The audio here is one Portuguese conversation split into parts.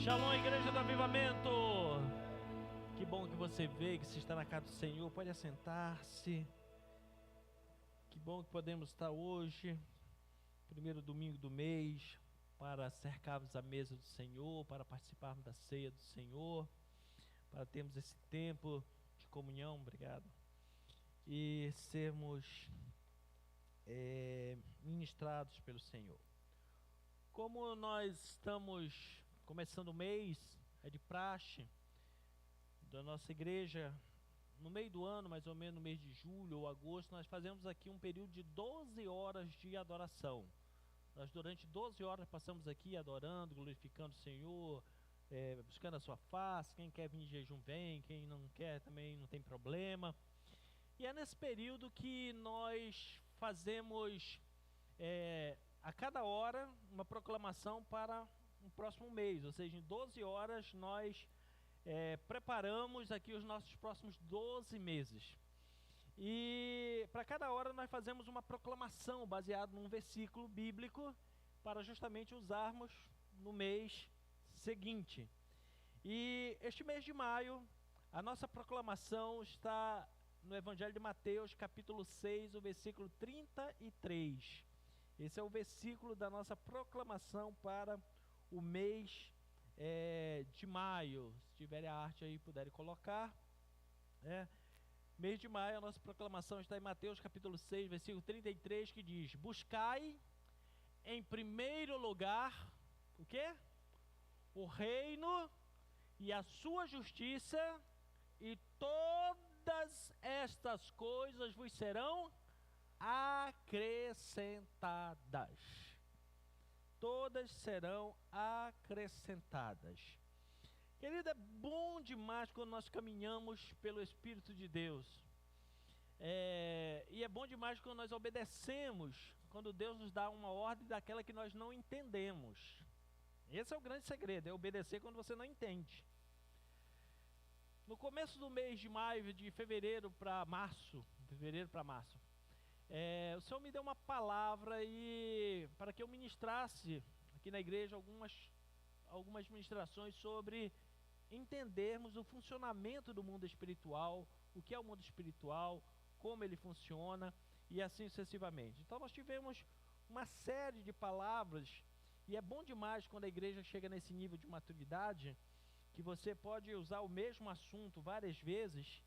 Shalom, Igreja do Avivamento. Que bom que você veio, que você está na casa do Senhor. Pode assentar-se. Que bom que podemos estar hoje, primeiro domingo do mês, para cercarmos a mesa do Senhor, para participarmos da ceia do Senhor, para termos esse tempo de comunhão, obrigado, e sermos ministrados pelo Senhor. Como nós estamos começando o mês, é de praxe da nossa igreja, no meio do ano, mais ou menos no mês de julho ou agosto, nós fazemos aqui um período de 12 horas de adoração. Nós durante 12 horas passamos aqui adorando, glorificando o Senhor, buscando a sua face. Quem quer vir em jejum vem, quem não quer também não tem problema. E é nesse período que nós fazemos a cada hora uma proclamação para um próximo mês, ou seja, em 12 horas nós preparamos aqui os nossos próximos 12 meses. E para cada hora nós fazemos uma proclamação baseada num versículo bíblico para justamente usarmos no mês seguinte. E este mês de maio, a nossa proclamação está no Evangelho de Mateus, capítulo 6, o versículo 33. Esse é o versículo da nossa proclamação para o mês de maio. Se tiverem a arte aí, puderem colocar. Mês de maio, a nossa proclamação está em Mateus capítulo 6, versículo 33, que diz: buscai em primeiro lugar, o quê? O reino e a sua justiça, e todas estas coisas vos serão acrescentadas. Todas serão acrescentadas. Querido, é bom demais quando nós caminhamos pelo Espírito de Deus. E é bom demais quando nós obedecemos, quando Deus nos dá uma ordem daquela que nós não entendemos. Esse é o grande segredo, é obedecer quando você não entende. No começo do mês de maio, de fevereiro para março, o Senhor me deu uma palavra para que eu ministrasse aqui na igreja algumas ministrações sobre entendermos o funcionamento do mundo espiritual, o que é o mundo espiritual, como ele funciona e assim sucessivamente. Então nós tivemos uma série de palavras, e é bom demais quando a igreja chega nesse nível de maturidade, que você pode usar o mesmo assunto várias vezes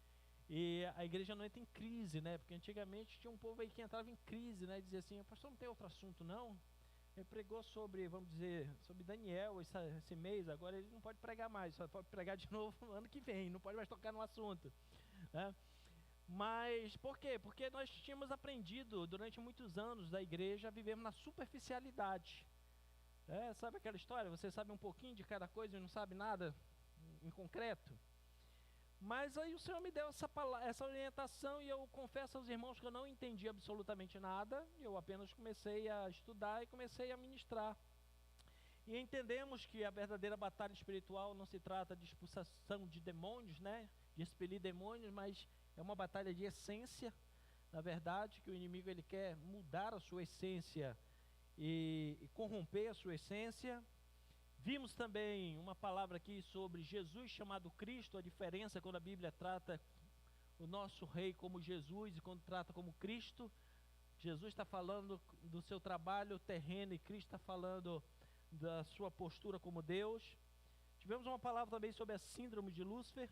e a igreja não entra em crise, né? Porque antigamente tinha um povo aí que entrava em crise, né? E dizia assim: pastor, não tem outro assunto não? Ele pregou sobre, vamos dizer, sobre Daniel esse mês, agora ele não pode pregar mais, só pode pregar de novo no ano que vem, não pode mais tocar no assunto, né? Mas por quê? Porque nós tínhamos aprendido durante muitos anos da igreja a vivermos na superficialidade. Sabe aquela história? Você sabe um pouquinho de cada coisa e não sabe nada em concreto. Mas aí o Senhor me deu essa orientação, e eu confesso aos irmãos que eu não entendi absolutamente nada. Eu apenas comecei a estudar e comecei a ministrar. E entendemos que a verdadeira batalha espiritual não se trata de expulsação de demônios, né? De expelir demônios, mas é uma batalha de essência. Na verdade, que o inimigo ele quer mudar a sua essência e corromper a sua essência. Vimos também uma palavra aqui sobre Jesus chamado Cristo, a diferença quando a Bíblia trata o nosso rei como Jesus e quando trata como Cristo. Jesus está falando do seu trabalho terreno e Cristo está falando da sua postura como Deus. Tivemos uma palavra também sobre a síndrome de Lúcifer.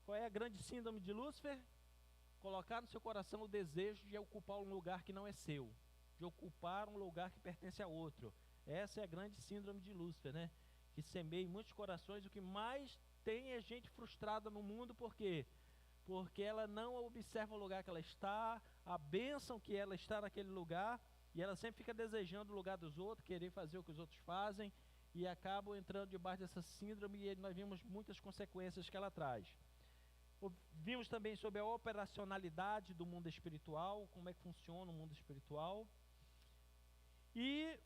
Qual é a grande síndrome de Lúcifer? Colocar no seu coração o desejo de ocupar um lugar que não é seu, de ocupar um lugar que pertence a outro. Essa é a grande síndrome de Lúcifer, né? Que semeia em muitos corações. O que mais tem é gente frustrada no mundo. Por quê? Porque ela não observa o lugar que ela está, a bênção que ela está naquele lugar, e ela sempre fica desejando o lugar dos outros, querer fazer o que os outros fazem, e acabam entrando debaixo dessa síndrome, e nós vimos muitas consequências que ela traz. Vimos também sobre a operacionalidade do mundo espiritual, como é que funciona o mundo espiritual. E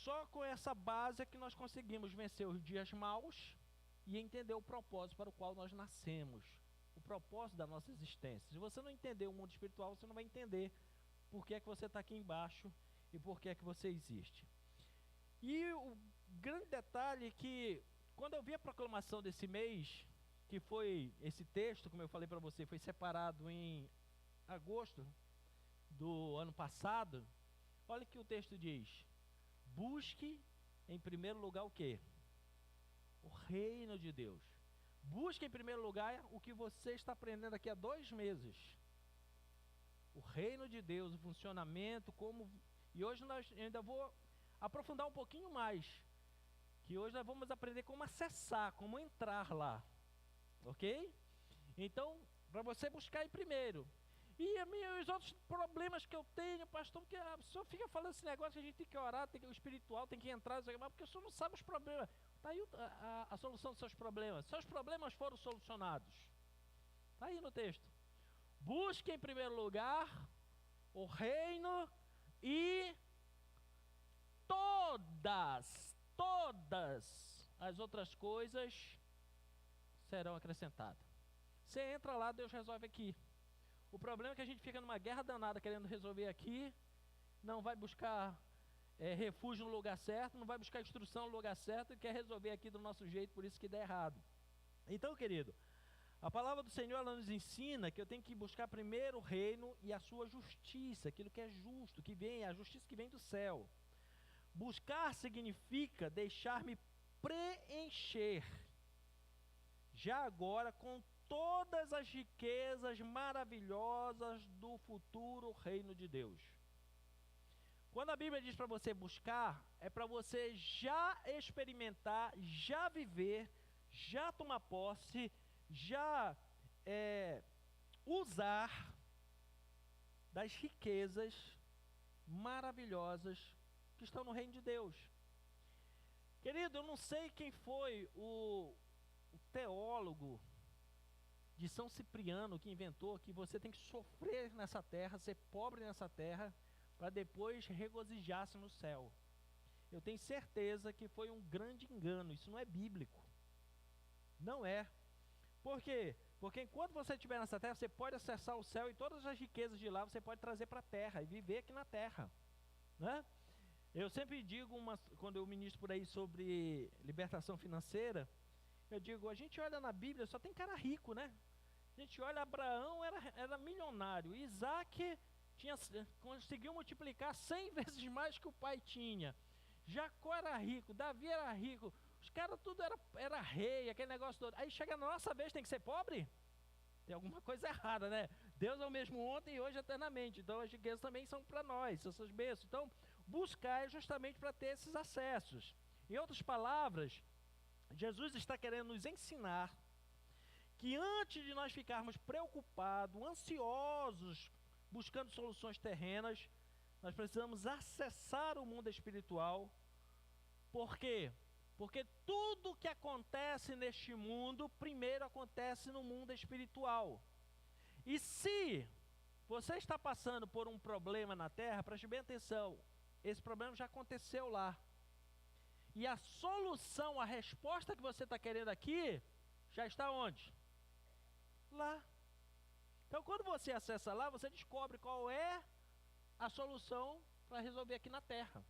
só com essa base é que nós conseguimos vencer os dias maus e entender o propósito para o qual nós nascemos, o propósito da nossa existência. Se você não entender o mundo espiritual, você não vai entender por que é que você está aqui embaixo e por que é que você existe. E o grande detalhe é que quando eu vi a proclamação desse mês, que foi esse texto, como eu falei para você, foi separado em agosto do ano passado, olha o que o texto diz: busque em primeiro lugar o quê? O reino de Deus. Busque em primeiro lugar o que você está aprendendo aqui há 2 meses. O reino de Deus, o funcionamento, como... E hoje nós ainda vou aprofundar um pouquinho mais. Que hoje nós vamos aprender como acessar, como entrar lá. Ok? Então, para você buscar aí primeiro. E os outros problemas que eu tenho, pastor, porque a pessoa fica falando esse negócio que a gente tem que orar, tem que, o espiritual tem que entrar, porque o senhor não sabe os problemas. Está aí a solução dos seus problemas. Seus problemas foram solucionados. Está aí no texto. Busque em primeiro lugar o reino e todas as outras coisas serão acrescentadas. Você entra lá, Deus resolve aqui. O problema é que a gente fica numa guerra danada querendo resolver aqui, não vai buscar refúgio no lugar certo, não vai buscar instrução no lugar certo e quer resolver aqui do nosso jeito, por isso que dá errado. Então, querido, a palavra do Senhor, ela nos ensina que eu tenho que buscar primeiro o reino e a sua justiça, aquilo que é justo, que vem, a justiça que vem do céu. Buscar significa deixar-me preencher, já agora, com todas as riquezas maravilhosas do futuro reino de Deus. Quando a Bíblia diz para você buscar, é para você já experimentar, já viver, já tomar posse, já usar das riquezas maravilhosas que estão no reino de Deus. Querido, eu não sei quem foi o teólogo de São Cipriano que inventou que você tem que sofrer nessa terra, ser pobre nessa terra, para depois regozijar-se no céu. Eu tenho certeza que foi um grande engano, isso não é bíblico. Não é. Por quê? Porque enquanto você estiver nessa terra, você pode acessar o céu e todas as riquezas de lá você pode trazer para a terra e viver aqui na terra, né? Eu sempre digo, quando eu ministro por aí sobre libertação financeira, eu digo, a gente olha na Bíblia, só tem cara rico, né? A gente olha, Abraão era milionário, Isaac conseguiu multiplicar 100 vezes mais que o pai tinha, Jacó era rico, Davi era rico, os caras tudo era rei, aquele negócio todo. Aí chega na nossa vez, tem que ser pobre? Tem alguma coisa errada, né? Deus é o mesmo ontem e hoje eternamente, então as riquezas também são para nós, essas bênçãos. Então, buscar é justamente para ter esses acessos. Em outras palavras, Jesus está querendo nos ensinar que antes de nós ficarmos preocupados, ansiosos, buscando soluções terrenas, nós precisamos acessar o mundo espiritual. Por quê? Porque tudo que acontece neste mundo, primeiro acontece no mundo espiritual. E se você está passando por um problema na terra, preste bem atenção, esse problema já aconteceu lá. E a solução, a resposta que você está querendo aqui, já está onde? Lá. Então, quando você acessa lá, você descobre qual é a solução para resolver aqui na terra.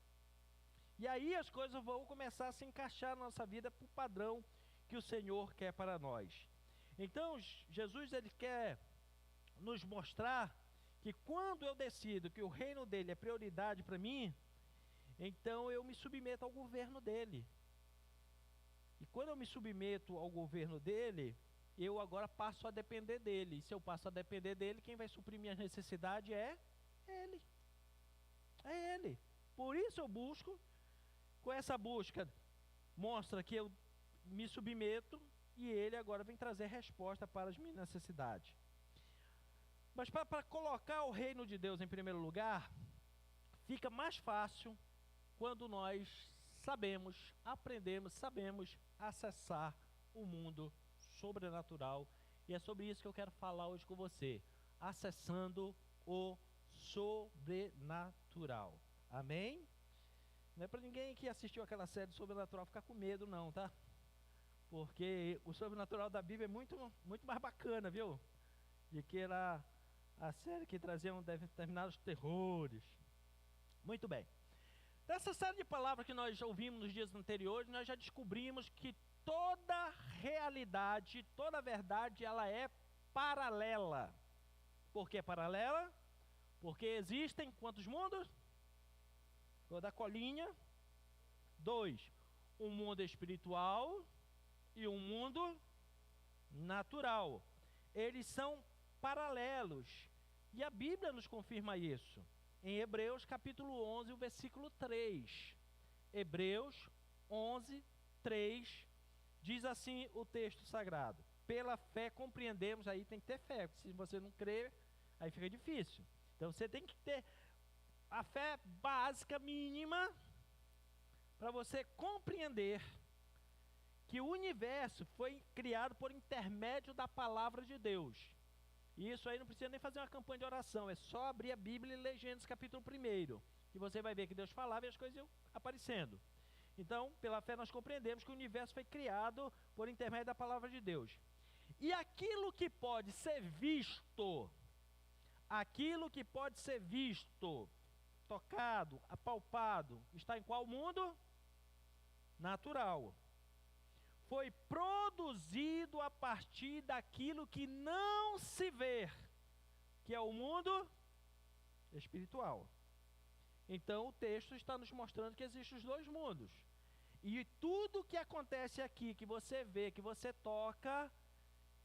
E aí as coisas vão começar a se encaixar na nossa vida para o padrão que o Senhor quer para nós. Então, Jesus, ele quer nos mostrar que quando eu decido que o reino dele é prioridade para mim, então eu me submeto ao governo dele. E quando eu me submeto ao governo dele, eu agora passo a depender dele. E se eu passo a depender dele, quem vai suprir minhas necessidades é ele. É ele. Por isso eu busco. Com essa busca, mostra que eu me submeto e ele agora vem trazer resposta para as minhas necessidades. Mas para colocar o reino de Deus em primeiro lugar, fica mais fácil quando nós sabemos acessar o mundo sobrenatural. E é sobre isso que eu quero falar hoje com você. Acessando o sobrenatural. Amém? Não é para ninguém que assistiu aquela série Sobrenatural ficar com medo não, tá? Porque o sobrenatural da Bíblia é muito, muito mais bacana, viu? De que era a série que trazia determinados terrores. Muito bem. Dessa série de palavras que nós já ouvimos nos dias anteriores, nós já descobrimos que toda realidade, toda verdade, ela é paralela. Por que paralela? Porque existem quantos mundos? Toda colinha. 2. Um mundo espiritual e um mundo natural. Eles são paralelos. E a Bíblia nos confirma isso. Em Hebreus capítulo 11, o versículo 3. Hebreus 11, 3. Diz assim o texto sagrado: pela fé compreendemos, aí tem que ter fé, se você não crer, aí fica difícil. Então você tem que ter a fé básica, mínima, para você compreender que o universo foi criado por intermédio da palavra de Deus. E isso aí não precisa nem fazer uma campanha de oração, é só abrir a Bíblia e ler Gênesis capítulo 1, que você vai ver que Deus falava e as coisas iam aparecendo. Então, pela fé nós compreendemos que o universo foi criado por intermédio da palavra de Deus. E aquilo que pode ser visto, tocado, apalpado, está em qual mundo? Natural. Foi produzido a partir daquilo que não se vê, que é o mundo espiritual. Então o texto está nos mostrando que existem os dois mundos. E tudo que acontece aqui, que você vê, que você toca,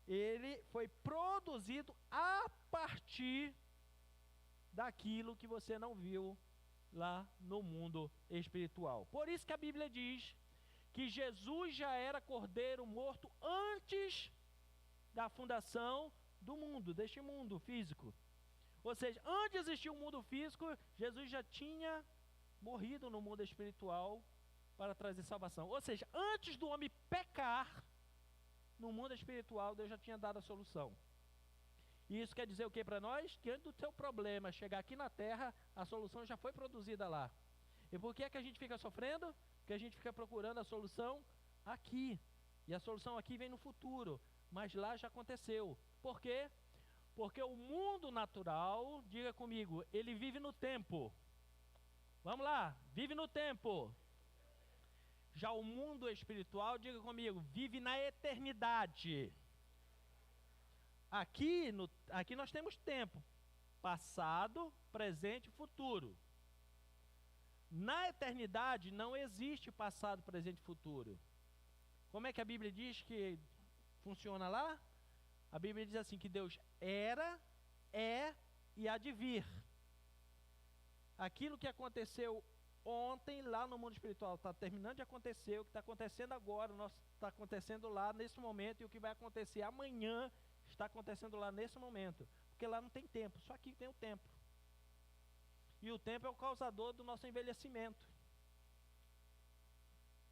ele foi produzido a partir daquilo que você não viu lá no mundo espiritual. Por isso que a Bíblia diz que Jesus já era cordeiro morto antes da fundação do mundo, deste mundo físico. Ou seja, antes de existir um mundo físico, Jesus já tinha morrido no mundo espiritual para trazer salvação. Ou seja, antes do homem pecar, no mundo espiritual, Deus já tinha dado a solução. E isso quer dizer o que para nós? Que antes do teu problema chegar aqui na terra, a solução já foi produzida lá. E por que é que a gente fica sofrendo? Porque a gente fica procurando a solução aqui. E a solução aqui vem no futuro. Mas lá já aconteceu. Por quê? Porque o mundo natural, diga comigo, ele vive no tempo. Vamos lá, vive no tempo. Já o mundo espiritual, diga comigo, vive na eternidade. Aqui nós temos tempo. Passado, presente e futuro. Na eternidade não existe passado, presente e futuro. Como é que a Bíblia diz que funciona lá? A Bíblia diz assim que Deus era, é e há de vir. Aquilo que aconteceu ontem lá no mundo espiritual está terminando de acontecer, o que está acontecendo agora está acontecendo lá nesse momento, e o que vai acontecer amanhã está acontecendo lá nesse momento. Porque lá não tem tempo, só aqui tem o tempo. E o tempo é o causador do nosso envelhecimento.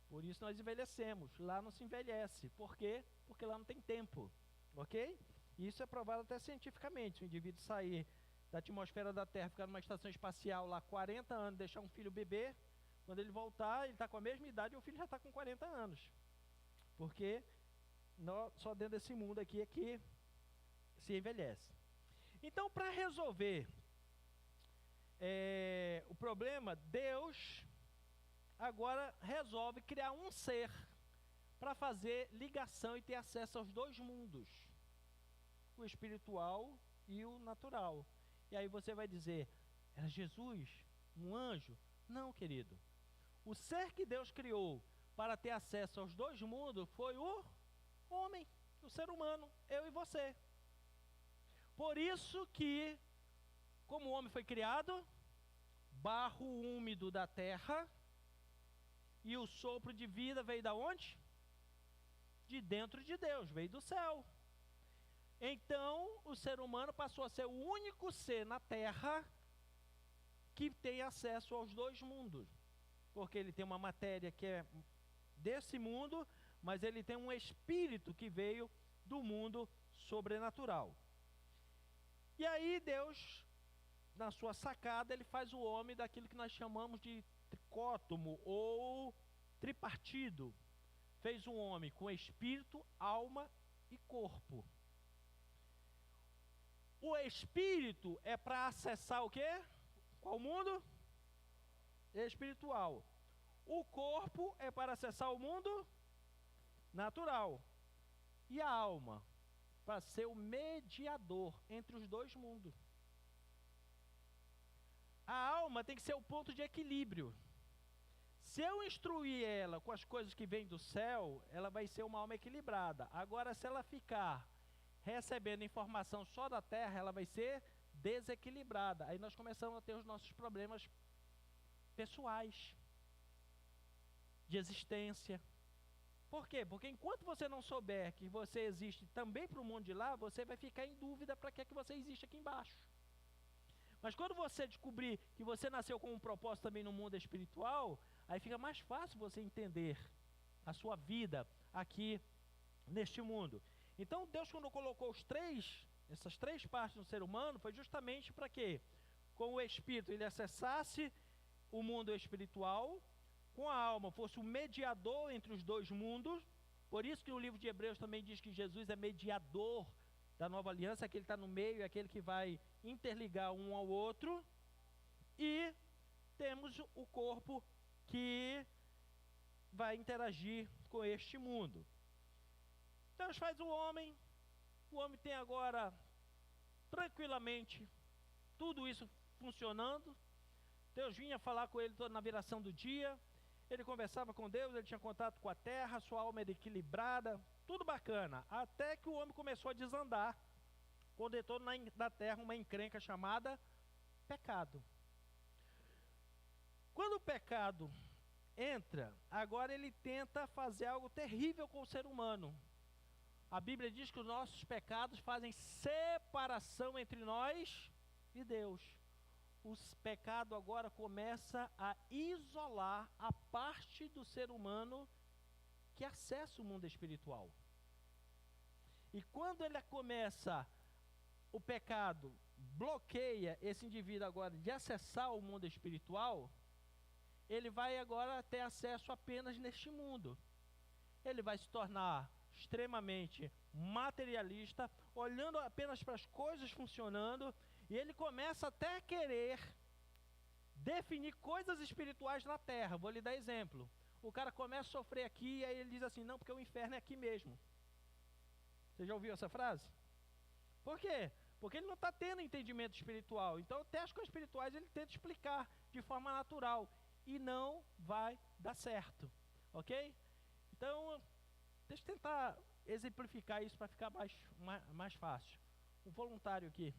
Por isso nós envelhecemos. Lá não se envelhece. Por quê? Porque lá não tem tempo. Ok? Isso é provado até cientificamente. Se o indivíduo sair da atmosfera da Terra, ficar numa estação espacial lá 40 anos, deixar um filho beber, quando ele voltar, ele está com a mesma idade e o filho já está com 40 anos. Porque só dentro desse mundo aqui é que se envelhece. Então, para resolver o problema, Deus agora resolve criar um ser para fazer ligação e ter acesso aos dois mundos, o espiritual e o natural. E aí você vai dizer, era Jesus? Um anjo? Não, querido. O ser que Deus criou para ter acesso aos dois mundos foi o homem, o ser humano, eu e você. Por isso que, como o homem foi criado, barro úmido da terra, e o sopro de vida veio da onde? De dentro de Deus, veio do céu. Então, o ser humano passou a ser o único ser na terra que tem acesso aos dois mundos. Porque ele tem uma matéria que é desse mundo, mas ele tem um espírito que veio do mundo sobrenatural. E aí Deus, na sua sacada, ele faz o homem daquilo que nós chamamos de tricótomo ou tripartido. Fez um homem com espírito, alma e corpo. O espírito é para acessar o quê? Qual mundo? espiritual. O corpo é para acessar o mundo natural. E a alma para ser o mediador entre os dois mundos. A alma tem que ser o ponto de equilíbrio. Se eu instruir ela com as coisas que vêm do céu, ela vai ser uma alma equilibrada. Agora, se ela ficar recebendo informação só da terra, ela vai ser desequilibrada. Aí nós começamos a ter os nossos problemas pessoais, de existência. Por quê? Porque enquanto você não souber que você existe também para o mundo de lá, você vai ficar em dúvida para que é que você existe aqui embaixo. Mas quando você descobrir que você nasceu com um propósito também no mundo espiritual, aí fica mais fácil você entender a sua vida aqui neste mundo. Então Deus, quando colocou essas três partes no ser humano, foi justamente para que com o espírito ele acessasse o mundo espiritual, com a alma fosse o mediador entre os dois mundos. Por isso que o livro de Hebreus também diz que Jesus é mediador da nova aliança, aquele que está no meio, aquele que vai interligar um ao outro. E temos o corpo que vai interagir com este mundo. Deus faz o homem tem agora tranquilamente tudo isso funcionando. Deus vinha falar com ele na viração do dia, ele conversava com Deus, ele tinha contato com a terra, sua alma era equilibrada, tudo bacana, até que o homem começou a desandar, quando entrou na terra uma encrenca chamada pecado. Quando o pecado entra, agora ele tenta fazer algo terrível com o ser humano. A Bíblia diz que os nossos pecados fazem separação entre nós e Deus. O pecado agora começa a isolar a parte do ser humano que acessa o mundo espiritual. E quando ele começa, o pecado bloqueia esse indivíduo agora de acessar o mundo espiritual, ele vai agora ter acesso apenas neste mundo. Ele vai se tornar extremamente materialista, olhando apenas para as coisas funcionando, e ele começa até a querer definir coisas espirituais na terra. Vou lhe dar exemplo. O cara começa a sofrer aqui, e aí ele diz assim, não, porque o inferno é aqui mesmo. Você já ouviu essa frase? Por quê? Porque ele não está tendo entendimento espiritual. Então até as coisas espirituais ele tenta explicar de forma natural, e não vai dar certo, ok? Então, deixa eu tentar exemplificar isso para ficar mais fácil. Um voluntário aqui.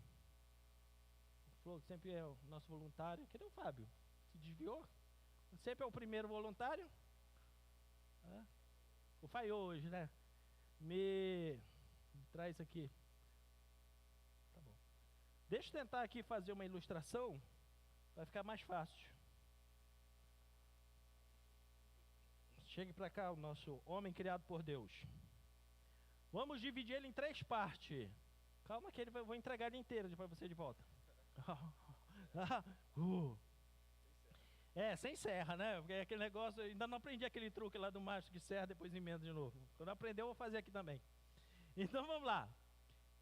O Flor sempre é o nosso voluntário. Cadê o Fábio? Se desviou? Sempre é o primeiro voluntário? O falhou hoje, né? Me traz aqui. Tá bom. Deixa eu tentar aqui fazer uma ilustração para ficar mais fácil. Chegue para cá, o nosso homem criado por Deus. Vamos dividir ele em 3 partes. Calma que vou entregar ele inteiro para você de volta. Sem serra, né? Porque aquele negócio, ainda não aprendi aquele truque lá do macho que serra, depois emenda de novo. Quando aprender, eu vou fazer aqui também. Então vamos lá.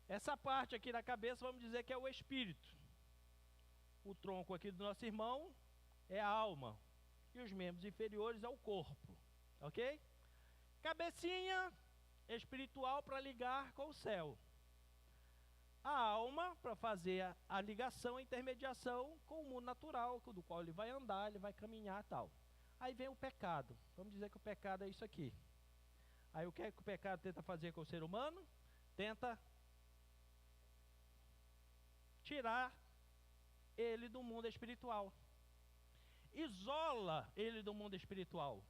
Essa parte aqui da cabeça, vamos dizer que é o espírito. O tronco aqui do nosso irmão é a alma. E os membros inferiores é o corpo. Ok? Cabecinha espiritual para ligar com o céu. A alma para fazer a ligação, a intermediação com o mundo natural, do qual ele vai andar, ele vai caminhar e tal. Aí vem o pecado. Vamos dizer que o pecado é isso aqui. Aí o que é que o pecado tenta fazer com o ser humano? Tenta tirar ele do mundo espiritual. Isola ele do mundo espiritual.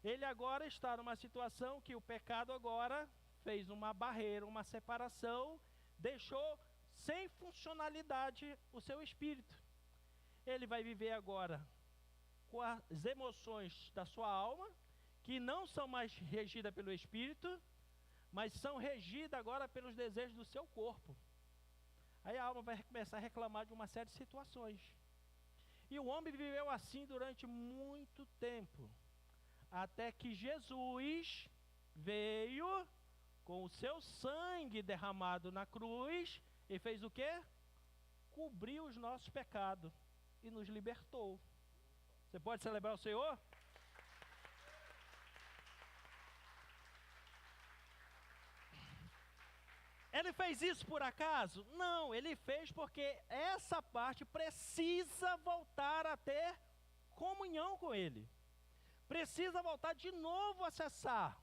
Ele agora está numa situação que o pecado agora fez uma barreira, uma separação, deixou sem funcionalidade o seu espírito. Ele vai viver agora com as emoções da sua alma, que não são mais regidas pelo espírito, mas são regidas agora pelos desejos do seu corpo. Aí a alma vai começar a reclamar de uma série de situações. E o homem viveu assim durante muito tempo, até que Jesus veio com o seu sangue derramado na cruz e fez o quê? Cobriu os nossos pecados e nos libertou. Você pode celebrar o Senhor? Ele fez isso por acaso? Não, ele fez porque essa parte precisa voltar a ter comunhão com ele. Precisa voltar de novo a acessar.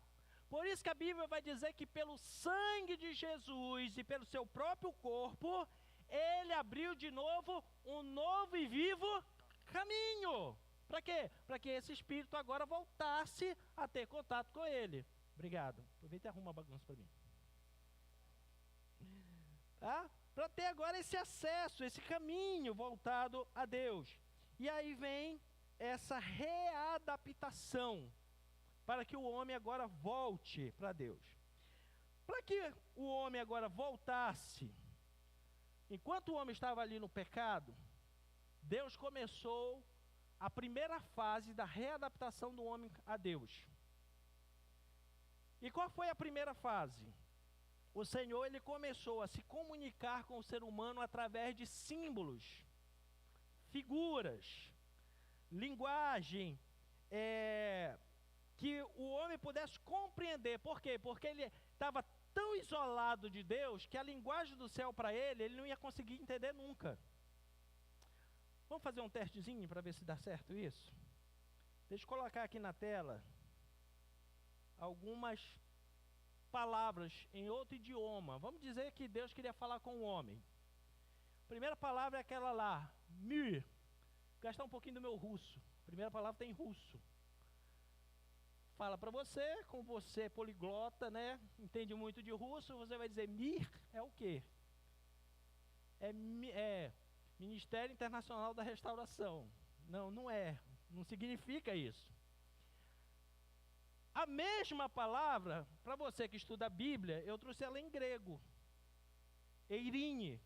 Por isso que a Bíblia vai dizer que pelo sangue de Jesus e pelo seu próprio corpo, ele abriu de novo um novo e vivo caminho. Para quê? Para que esse espírito agora voltasse a ter contato com ele. Obrigado. Aproveita e arruma a bagunça para mim. Tá? Para ter agora esse acesso, esse caminho voltado a Deus. E aí vem essa readaptação, para que o homem agora volte para Deus. Para que o homem agora voltasse, enquanto o homem estava ali no pecado, Deus começou a primeira fase da readaptação do homem a Deus. E qual foi a primeira fase? O Senhor, ele começou a se comunicar com o ser humano através de símbolos, figuras, linguagem, que o homem pudesse compreender. Por quê? Porque ele estava tão isolado de Deus, que a linguagem do céu para ele não ia conseguir entender nunca. Vamos fazer um testezinho para ver se dá certo isso? Deixa eu colocar aqui na tela algumas palavras em outro idioma. Vamos dizer que Deus queria falar com o homem. A primeira palavra é aquela lá, mir. Vou gastar um pouquinho do meu russo. A primeira palavra tem russo. Fala para você, como você é poliglota, né? Entende muito de russo, você vai dizer mir é o quê? É Ministério Internacional da Restauração. Não, não é. Não significa isso. A mesma palavra, para você que estuda a Bíblia, eu trouxe ela em grego. Eirine.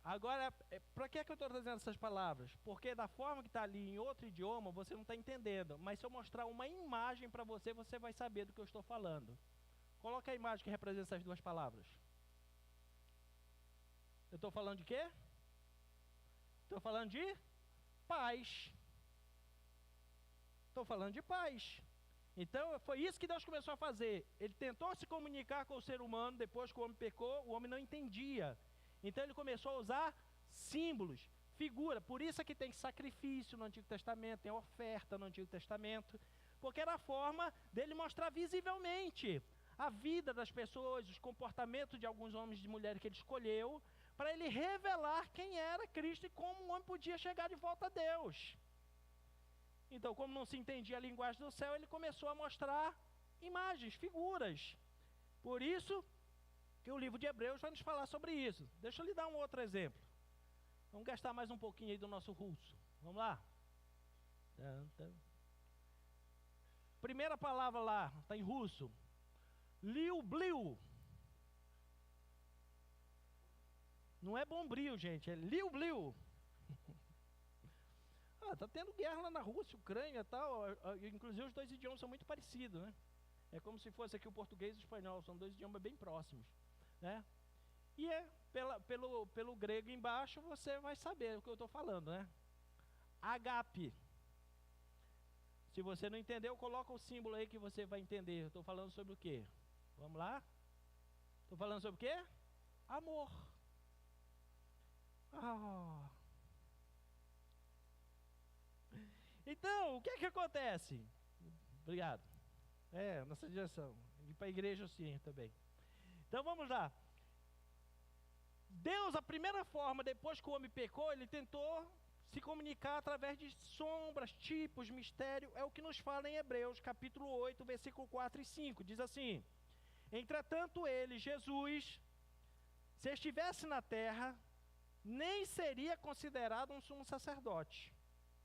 Agora, para que eu estou trazendo essas palavras? Porque da forma que está ali em outro idioma, você não está entendendo. Mas se eu mostrar uma imagem para você, você vai saber do que eu estou falando. Coloca a imagem que representa essas duas palavras. Eu estou falando de quê? Estou falando de paz. Estou falando de paz. Então, foi isso que Deus começou a fazer. Ele tentou se comunicar com o ser humano, depois que o homem pecou, o homem não entendia. Então, ele começou a usar símbolos, figura. Por isso é que tem sacrifício no Antigo Testamento, tem oferta no Antigo Testamento, porque era a forma dele mostrar visivelmente a vida das pessoas, os comportamentos de alguns homens e mulheres que ele escolheu, para ele revelar quem era Cristo e como o homem podia chegar de volta a Deus. Então, como não se entendia a linguagem do céu, ele começou a mostrar imagens, figuras. Por isso que o livro de Hebreus vai nos falar sobre isso. Deixa eu lhe dar um outro exemplo. Vamos gastar mais um pouquinho aí do nosso russo. Vamos lá? Primeira palavra lá, está em russo. Liubliu. Não é bombril, gente, é liubliu. Tá tendo guerra lá na Rússia, Ucrânia e tal. Inclusive os dois idiomas são muito parecidos, né? É como se fosse aqui o português e o espanhol, são dois idiomas bem próximos, né? E pelo grego embaixo você vai saber o que eu estou falando, né? Agape. Se você não entendeu, coloca o símbolo aí que você vai entender. Eu estou falando sobre o quê? Vamos lá? Estou falando sobre o quê? Amor. Então, o que é que acontece? Obrigado. Nossa direção. E para a igreja sim também. Então vamos lá. Deus, a primeira forma, depois que o homem pecou, ele tentou se comunicar através de sombras, tipos, mistério. É o que nos fala em Hebreus, capítulo 8, versículo 4 e 5. Diz assim: entretanto ele, Jesus, se estivesse na terra, nem seria considerado um sumo sacerdote,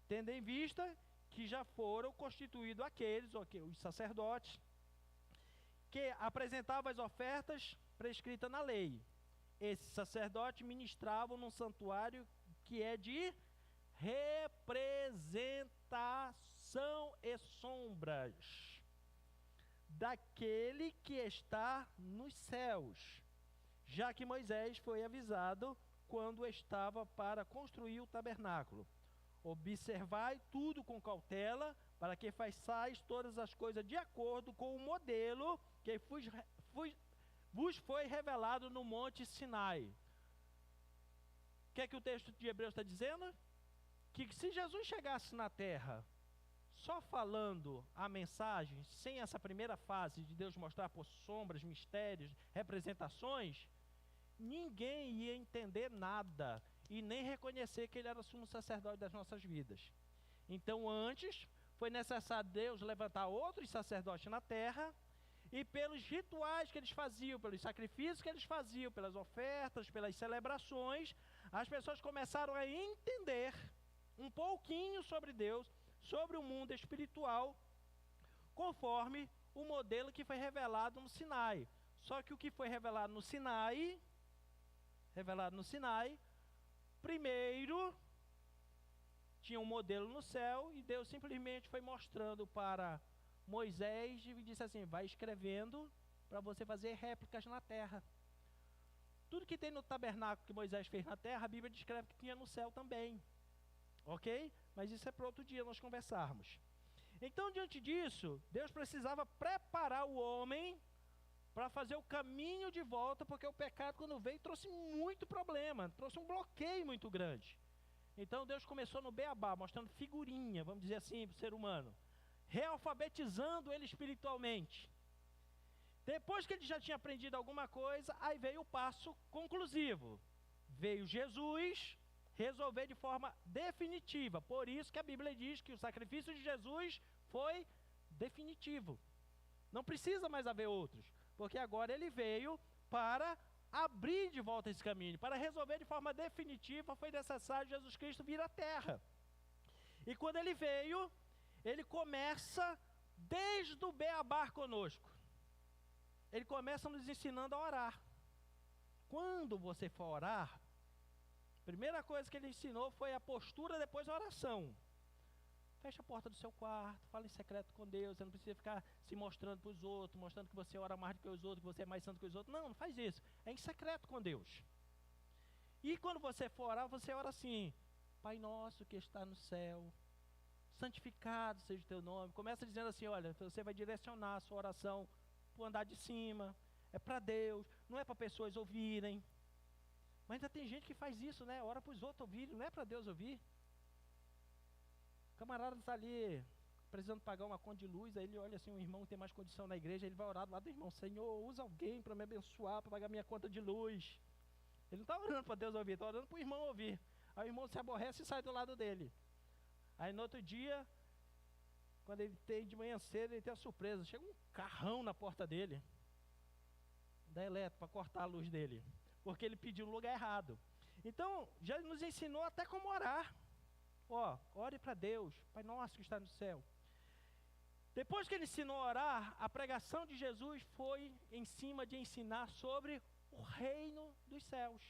tendo em vista que já foram constituídos aqueles, os sacerdotes, que apresentavam as ofertas prescritas na lei. Esses sacerdotes ministravam num santuário que é de representação e sombras daquele que está nos céus, já que Moisés foi avisado quando estava para construir o tabernáculo. Observai tudo com cautela, para que façais todas as coisas de acordo com o modelo que vos foi revelado no Monte Sinai. O que é que o texto de Hebreus está dizendo? Que se Jesus chegasse na terra só falando a mensagem, sem essa primeira fase de Deus mostrar por sombras, mistérios, representações, ninguém ia entender nada e nem reconhecer que ele era o sumo sacerdote das nossas vidas. Então, antes, foi necessário Deus levantar outros sacerdotes na terra, e pelos rituais que eles faziam, pelos sacrifícios que eles faziam, pelas ofertas, pelas celebrações, as pessoas começaram a entender um pouquinho sobre Deus, sobre o mundo espiritual, conforme o modelo que foi revelado no Sinai. Só que o que foi revelado no Sinai, primeiro tinha um modelo no céu, e Deus simplesmente foi mostrando para Moisés e disse assim: vai escrevendo para você fazer réplicas na terra. Tudo que tem no tabernáculo que Moisés fez na terra, a Bíblia descreve que tinha no céu também. Ok? Mas isso é para outro dia nós conversarmos. Então, diante disso, Deus precisava preparar o homem para fazer o caminho de volta, porque o pecado, quando veio, trouxe muito problema, trouxe um bloqueio muito grande. Então, Deus começou no beabá, mostrando figurinha, vamos dizer assim, para o ser humano, realfabetizando ele espiritualmente. Depois que ele já tinha aprendido alguma coisa, aí veio o passo conclusivo. Veio Jesus resolver de forma definitiva. Por isso que a Bíblia diz que o sacrifício de Jesus foi definitivo. Não precisa mais haver outros, porque agora ele veio para abrir de volta esse caminho. Para resolver de forma definitiva, foi necessário Jesus Cristo vir à terra. E quando ele veio, ele começa desde o beabá conosco. Ele começa nos ensinando a orar. Quando você for orar, a primeira coisa que ele ensinou foi a postura depois da oração. Fecha a porta do seu quarto, fala em secreto com Deus. Você não precisa ficar se mostrando para os outros, mostrando que você ora mais do que os outros, que você é mais santo que os outros. Não, não faz isso. É em secreto com Deus. E quando você for orar, você ora assim: Pai nosso que está no céu, santificado seja o teu nome. Começa dizendo assim: olha, você vai direcionar a sua oração para o andar de cima, é para Deus, não é para pessoas ouvirem. Mas ainda tem gente que faz isso, né? Ora para os outros ouvirem, não é para Deus ouvir. O camarada está ali precisando pagar uma conta de luz, aí ele olha assim, um irmão que tem mais condição na igreja, ele vai orar do lado do irmão: Senhor, usa alguém para me abençoar, para pagar minha conta de luz. Ele não está orando para Deus ouvir, está orando para o irmão ouvir. Aí o irmão se aborrece e sai do lado dele. Aí no outro dia, quando ele tem de manhã cedo, ele tem a surpresa: chega um carrão na porta dele, da elétrica, para cortar a luz dele, porque ele pediu no lugar errado. Então, já nos ensinou até como orar. Ore para Deus, Pai nosso que está no céu. Depois que ele ensinou a orar, a pregação de Jesus foi em cima de ensinar sobre o reino dos céus.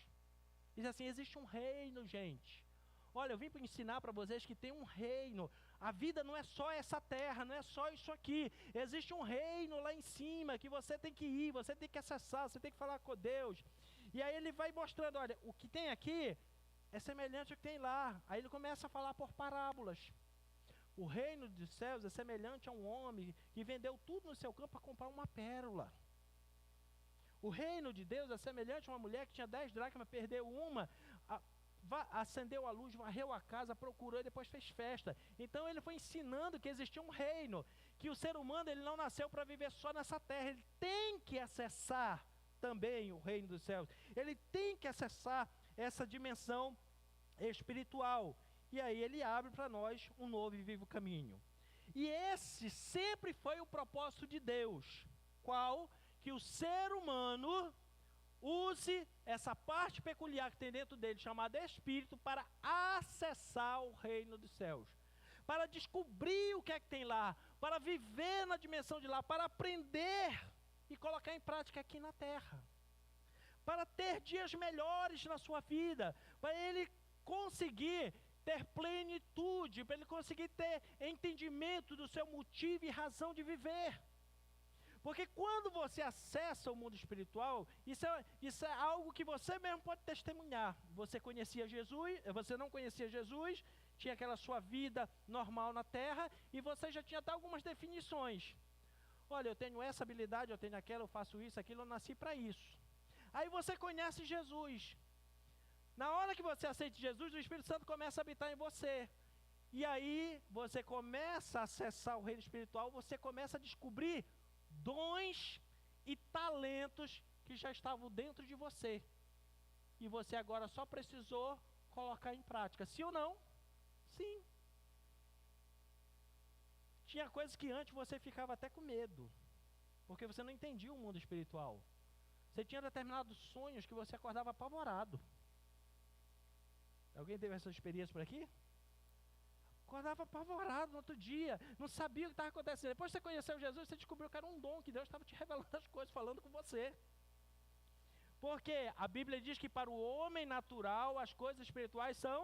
Diz assim: existe um reino, gente. Olha, eu vim para ensinar para vocês que tem um reino. A vida não é só essa terra, não é só isso aqui. Existe um reino lá em cima que você tem que ir, você tem que acessar, você tem que falar com Deus. E aí ele vai mostrando: olha, o que tem aqui é semelhante ao que tem lá. Aí ele começa a falar por parábolas. O reino dos céus é semelhante a um homem que vendeu tudo no seu campo para comprar uma pérola. O reino de Deus é semelhante a uma mulher que tinha 10 dracmas, perdeu uma, acendeu a luz, varreu a casa, procurou e depois fez festa. Então ele foi ensinando que existia um reino, que o ser humano ele não nasceu para viver só nessa terra, ele tem que acessar também o reino dos céus, ele tem que acessar essa dimensão espiritual. E aí ele abre para nós um novo e vivo caminho. E esse sempre foi o propósito de Deus. Qual? Que o ser humano use essa parte peculiar que tem dentro dele, chamada Espírito, para acessar o reino dos céus, para descobrir o que é que tem lá, para viver na dimensão de lá, para aprender e colocar em prática aqui na terra, para ter dias melhores na sua vida, para ele conseguir ter plenitude, para ele conseguir ter entendimento do seu motivo e razão de viver. Porque quando você acessa o mundo espiritual, isso é algo que você mesmo pode testemunhar. Você conhecia Jesus, você não conhecia Jesus, tinha aquela sua vida normal na terra, e você já tinha até algumas definições. Olha, eu tenho essa habilidade, eu tenho aquela, eu faço isso, aquilo, eu nasci para isso. Aí você conhece Jesus. Na hora que você aceita Jesus, o Espírito Santo começa a habitar em você. E aí você começa a acessar o reino espiritual, você começa a descobrir dons e talentos que já estavam dentro de você. E você agora só precisou colocar em prática. Sim ou não? Sim. Tinha coisas que antes você ficava até com medo, porque você não entendia o mundo espiritual. Você tinha determinados sonhos que você acordava apavorado. Alguém teve essa experiência por aqui? Acordava apavorado no outro dia, não sabia o que estava acontecendo. Depois que você conheceu Jesus, você descobriu que era um dom, que Deus estava te revelando as coisas, falando com você. Porque a Bíblia diz que para o homem natural as coisas espirituais são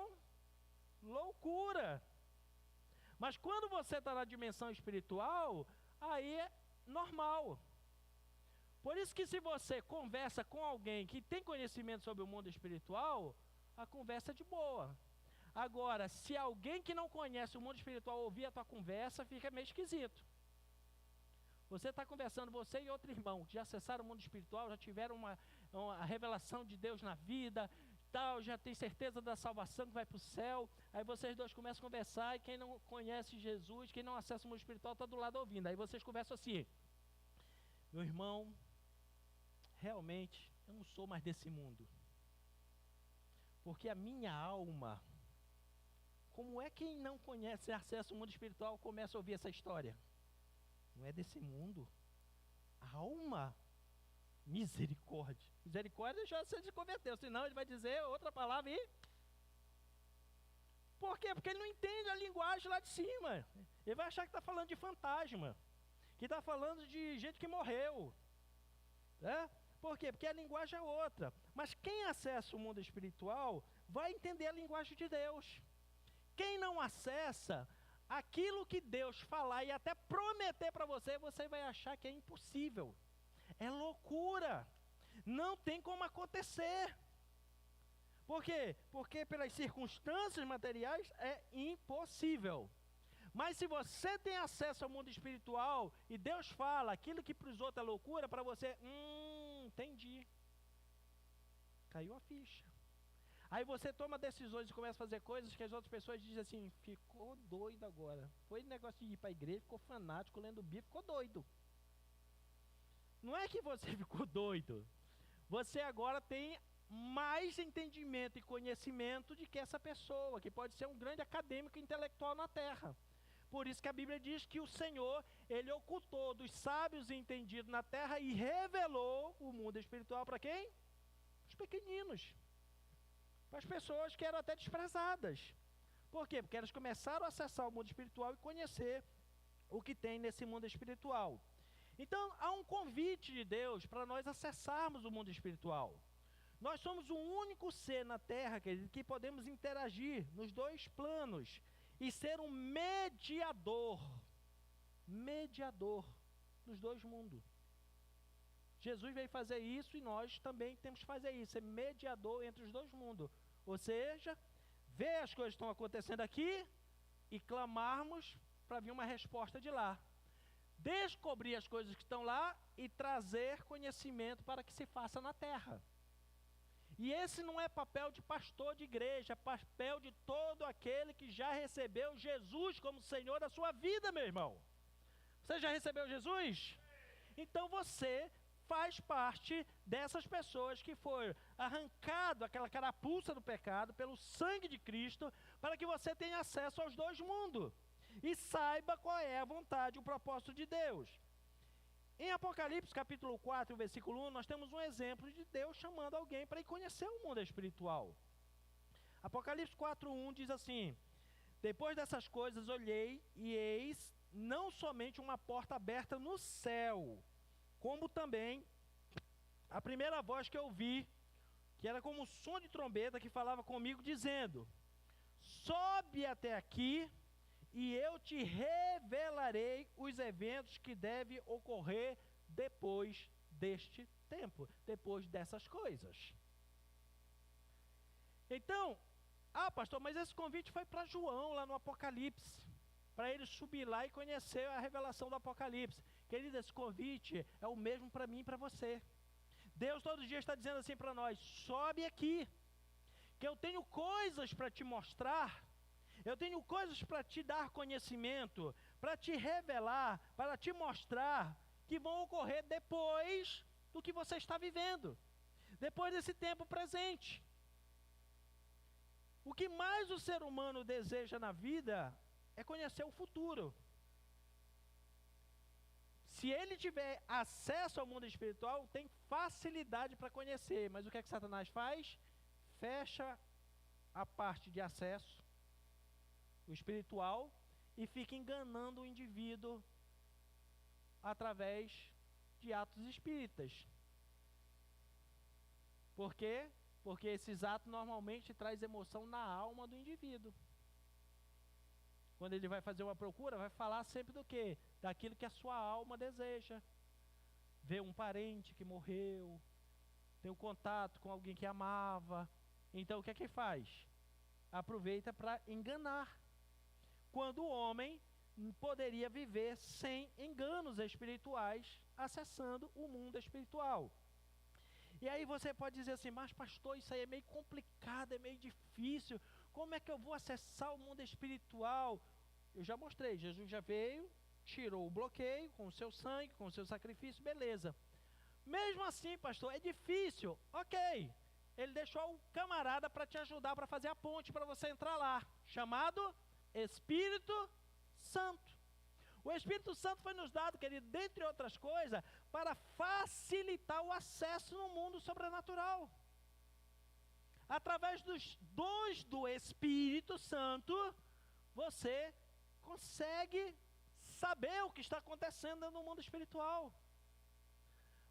loucura. Mas quando você está na dimensão espiritual, aí é normal. Por isso que se você conversa com alguém que tem conhecimento sobre o mundo espiritual, a conversa é de boa. Agora, se alguém que não conhece o mundo espiritual ouvir a tua conversa, fica meio esquisito. Você está conversando, você e outro irmão, que já acessaram o mundo espiritual, já tiveram uma revelação de Deus na vida, tal, já tem certeza da salvação, que vai para o céu. Aí vocês dois começam a conversar, e quem não conhece Jesus, quem não acessa o mundo espiritual, está do lado ouvindo. Aí vocês conversam assim: meu irmão, realmente, eu não sou mais desse mundo. Porque a minha alma, como é que quem não conhece, acessa o mundo espiritual, começa a ouvir essa história? Não é desse mundo. Alma, misericórdia. Misericórdia já se converteu, senão ele vai dizer outra palavra e... Por quê? Porque ele não entende a linguagem lá de cima. Ele vai achar que está falando de fantasma, que está falando de gente que morreu. Por quê? Porque a linguagem é outra. Mas quem acessa o mundo espiritual vai entender a linguagem de Deus. Quem não acessa, aquilo que Deus falar e até prometer para você, você vai achar que é impossível. É loucura. Não tem como acontecer. Por quê? Porque pelas circunstâncias materiais é impossível. Mas se você tem acesso ao mundo espiritual e Deus fala aquilo que para os outros é loucura, para você, entendi. Caiu a ficha. Aí você toma decisões e começa a fazer coisas que as outras pessoas dizem assim: ficou doido agora. Foi negócio de ir para a igreja, ficou fanático, lendo Bíblia, ficou doido. Não é que você ficou doido. Você agora tem mais entendimento e conhecimento de que essa pessoa, que pode ser um grande acadêmico intelectual na terra. Por isso que a Bíblia diz que o Senhor, Ele ocultou dos sábios e entendidos na terra e revelou o mundo espiritual para quem? Os pequeninos. Para as pessoas que eram até desprezadas. Por quê? Porque elas começaram a acessar o mundo espiritual e conhecer o que tem nesse mundo espiritual. Então, há um convite de Deus para nós acessarmos o mundo espiritual. Nós somos o único ser na terra, querido, que podemos interagir nos dois planos e ser um mediador nos dois mundos. Jesus veio fazer isso e nós também temos que fazer isso, ser mediador entre os dois mundos. Ou seja, ver as coisas que estão acontecendo aqui e clamarmos para vir uma resposta de lá. Descobrir as coisas que estão lá e trazer conhecimento para que se faça na terra. E esse não é papel de pastor de igreja, é papel de todo aquele que já recebeu Jesus como Senhor da sua vida, meu irmão. Você já recebeu Jesus? Então você faz parte dessas pessoas que foi arrancado aquela carapuça do pecado pelo sangue de Cristo, para que você tenha acesso aos dois mundos e saiba qual é a vontade e o propósito de Deus. Em Apocalipse capítulo 4, versículo 1, nós temos um exemplo de Deus chamando alguém para ir conhecer o mundo espiritual. Apocalipse 4:1 diz assim: depois dessas coisas olhei e eis não somente uma porta aberta no céu, como também a primeira voz que eu ouvi, que era como um som de trombeta, que falava comigo dizendo: sobe até aqui e eu te revelarei os eventos que devem ocorrer depois deste tempo, depois dessas coisas. Então, Ah, pastor, mas esse convite foi para João lá no Apocalipse, para ele subir lá e conhecer a revelação do Apocalipse. Querido, esse convite é o mesmo para mim e para você. Deus todo dia está dizendo assim para nós: sobe aqui, que eu tenho coisas para te mostrar, eu tenho coisas para te dar conhecimento, para te revelar, para te mostrar, que vão ocorrer depois do que você está vivendo, depois desse tempo presente. O que mais o ser humano deseja na vida é conhecer o futuro. Se ele tiver acesso ao mundo espiritual, tem facilidade para conhecer. Mas o que é que Satanás faz? Fecha a parte de acesso, o espiritual, e fica enganando o indivíduo através de atos espíritas. Por quê? Porque esses atos normalmente trazem emoção na alma do indivíduo. Quando ele vai fazer uma procura, vai falar sempre do quê? Daquilo que a sua alma deseja. Ver um parente que morreu, ter um contato com alguém que amava. Então o que é que faz? Aproveita para enganar. Quando o homem poderia viver sem enganos espirituais, acessando o mundo espiritual. E aí você pode dizer assim: mas pastor, isso aí é meio complicado, é meio difícil. Como é que eu vou acessar o mundo espiritual? Eu já mostrei, Jesus já veio, tirou o bloqueio com o seu sangue, com o seu sacrifício, beleza. Mesmo assim, pastor, é difícil. Ok, ele deixou o camarada para te ajudar, para fazer a ponte para você entrar lá, chamado Espírito Santo. O Espírito Santo foi nos dado, querido, dentre outras coisas, para facilitar o acesso no mundo sobrenatural. Através dos dons do Espírito Santo, você consegue saber o que está acontecendo no mundo espiritual.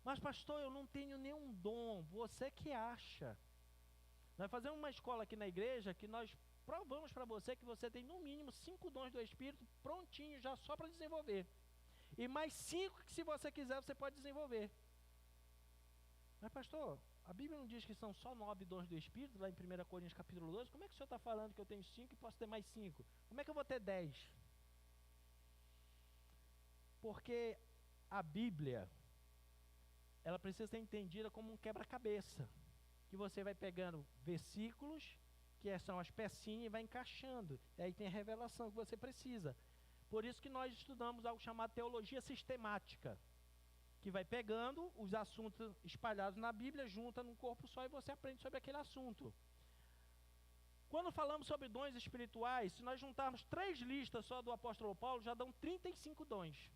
Mas pastor, eu não tenho nenhum dom. Você que acha. Nós fazemos uma escola aqui na igreja que nós provamos para você que você tem no mínimo 5 dons do Espírito prontinhos já só para desenvolver. E mais 5 que, se você quiser, você pode desenvolver. Mas pastor, a Bíblia não diz que são só 9 dons do Espírito, lá em 1 Coríntios capítulo 12. Como é que o senhor está falando que eu tenho 5 e posso ter mais 5? Como é que eu vou ter 10? Porque a Bíblia, ela precisa ser entendida como um quebra-cabeça, que você vai pegando versículos, que são as pecinhas, e vai encaixando. E aí tem a revelação que você precisa. Por isso que nós estudamos algo chamado teologia sistemática, que vai pegando os assuntos espalhados na Bíblia, junta num corpo só e você aprende sobre aquele assunto. Quando falamos sobre dons espirituais, se nós juntarmos 3 listas só do apóstolo Paulo, já dão 35 dons.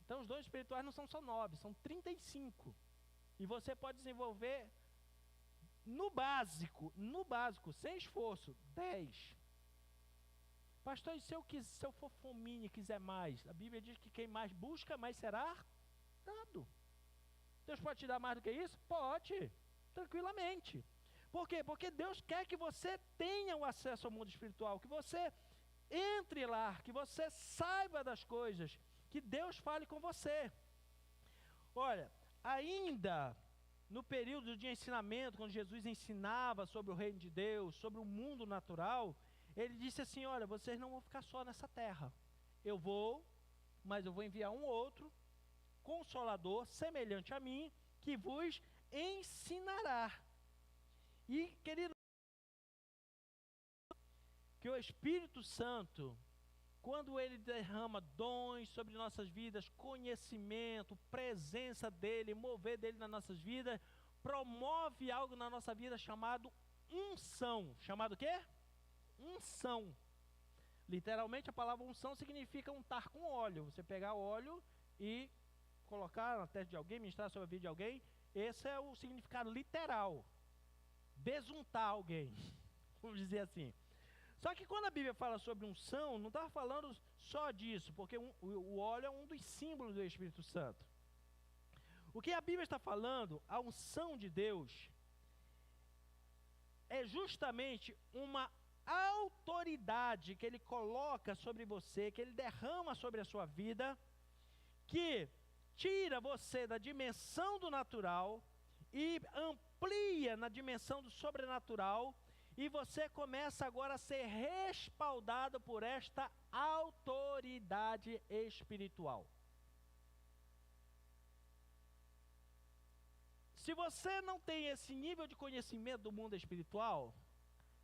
Então os dons espirituais não são só 9, são 35. E você pode desenvolver no básico, sem esforço, 10. Pastor, e se eu for fominha e quiser mais? A Bíblia diz que quem mais busca, mais será dado. Deus pode te dar mais do que isso? Pode, tranquilamente. Por quê? Porque Deus quer que você tenha o acesso ao mundo espiritual, que você entre lá, que você saiba das coisas, que Deus fale com você. Olha, ainda no período de ensinamento, quando Jesus ensinava sobre o reino de Deus, sobre o mundo natural, ele disse assim: olha, vocês não vão ficar só nessa terra. Eu vou, mas eu vou enviar um outro consolador, semelhante a mim, que vos ensinará. E, querido, que o Espírito Santo, quando ele derrama dons sobre nossas vidas, conhecimento, presença dele, mover dele nas nossas vidas, promove algo na nossa vida chamado unção. Chamado o quê? Unção. Literalmente a palavra unção significa untar com óleo. Você pegar óleo e colocar na testa de alguém, ministrar sobre a vida de alguém. Esse é o significado literal. Besuntar alguém, vamos dizer assim. Só que quando a Bíblia fala sobre unção, não está falando só disso, porque o óleo é um dos símbolos do Espírito Santo. O que a Bíblia está falando, a unção de Deus, é justamente uma autoridade que Ele coloca sobre você, que Ele derrama sobre a sua vida, que tira você da dimensão do natural e amplia na dimensão do sobrenatural, E você começa agora a ser respaldado por esta autoridade espiritual. Se você não tem esse nível de conhecimento do mundo espiritual,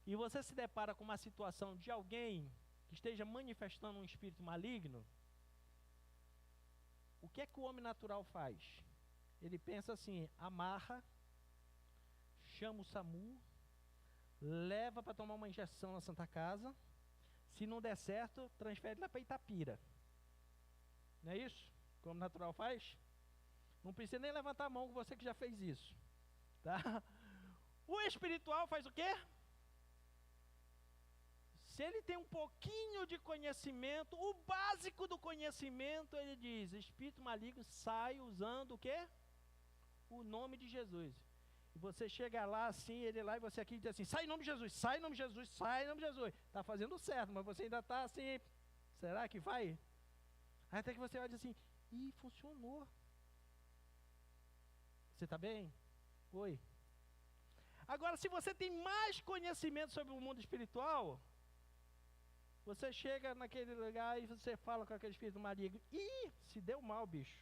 e você se depara com uma situação de alguém que esteja manifestando um espírito maligno, o que é que o homem natural faz? Ele pensa assim, amarra, chama o SAMU, leva para tomar uma injeção na Santa Casa, se não der certo, transfere lá para Itapira. Não é isso que o homem natural faz? Não precisa nem levantar a mão com você que já fez isso, tá? O espiritual faz o quê? Se ele tem um pouquinho de conhecimento, o básico do conhecimento, ele diz, espírito maligno sai usando o quê? O nome de Jesus. E você chega lá assim, ele lá e você aqui diz assim, sai em nome de Jesus, sai em nome de Jesus, sai em nome de Jesus. Está fazendo certo, mas você ainda está assim, será que vai? Aí até que você olha assim, ih, funcionou. Você está bem? Oi. Agora, se você tem mais conhecimento sobre o mundo espiritual, você chega naquele lugar e você fala com aquele espírito maligno, ih, se deu mal, bicho.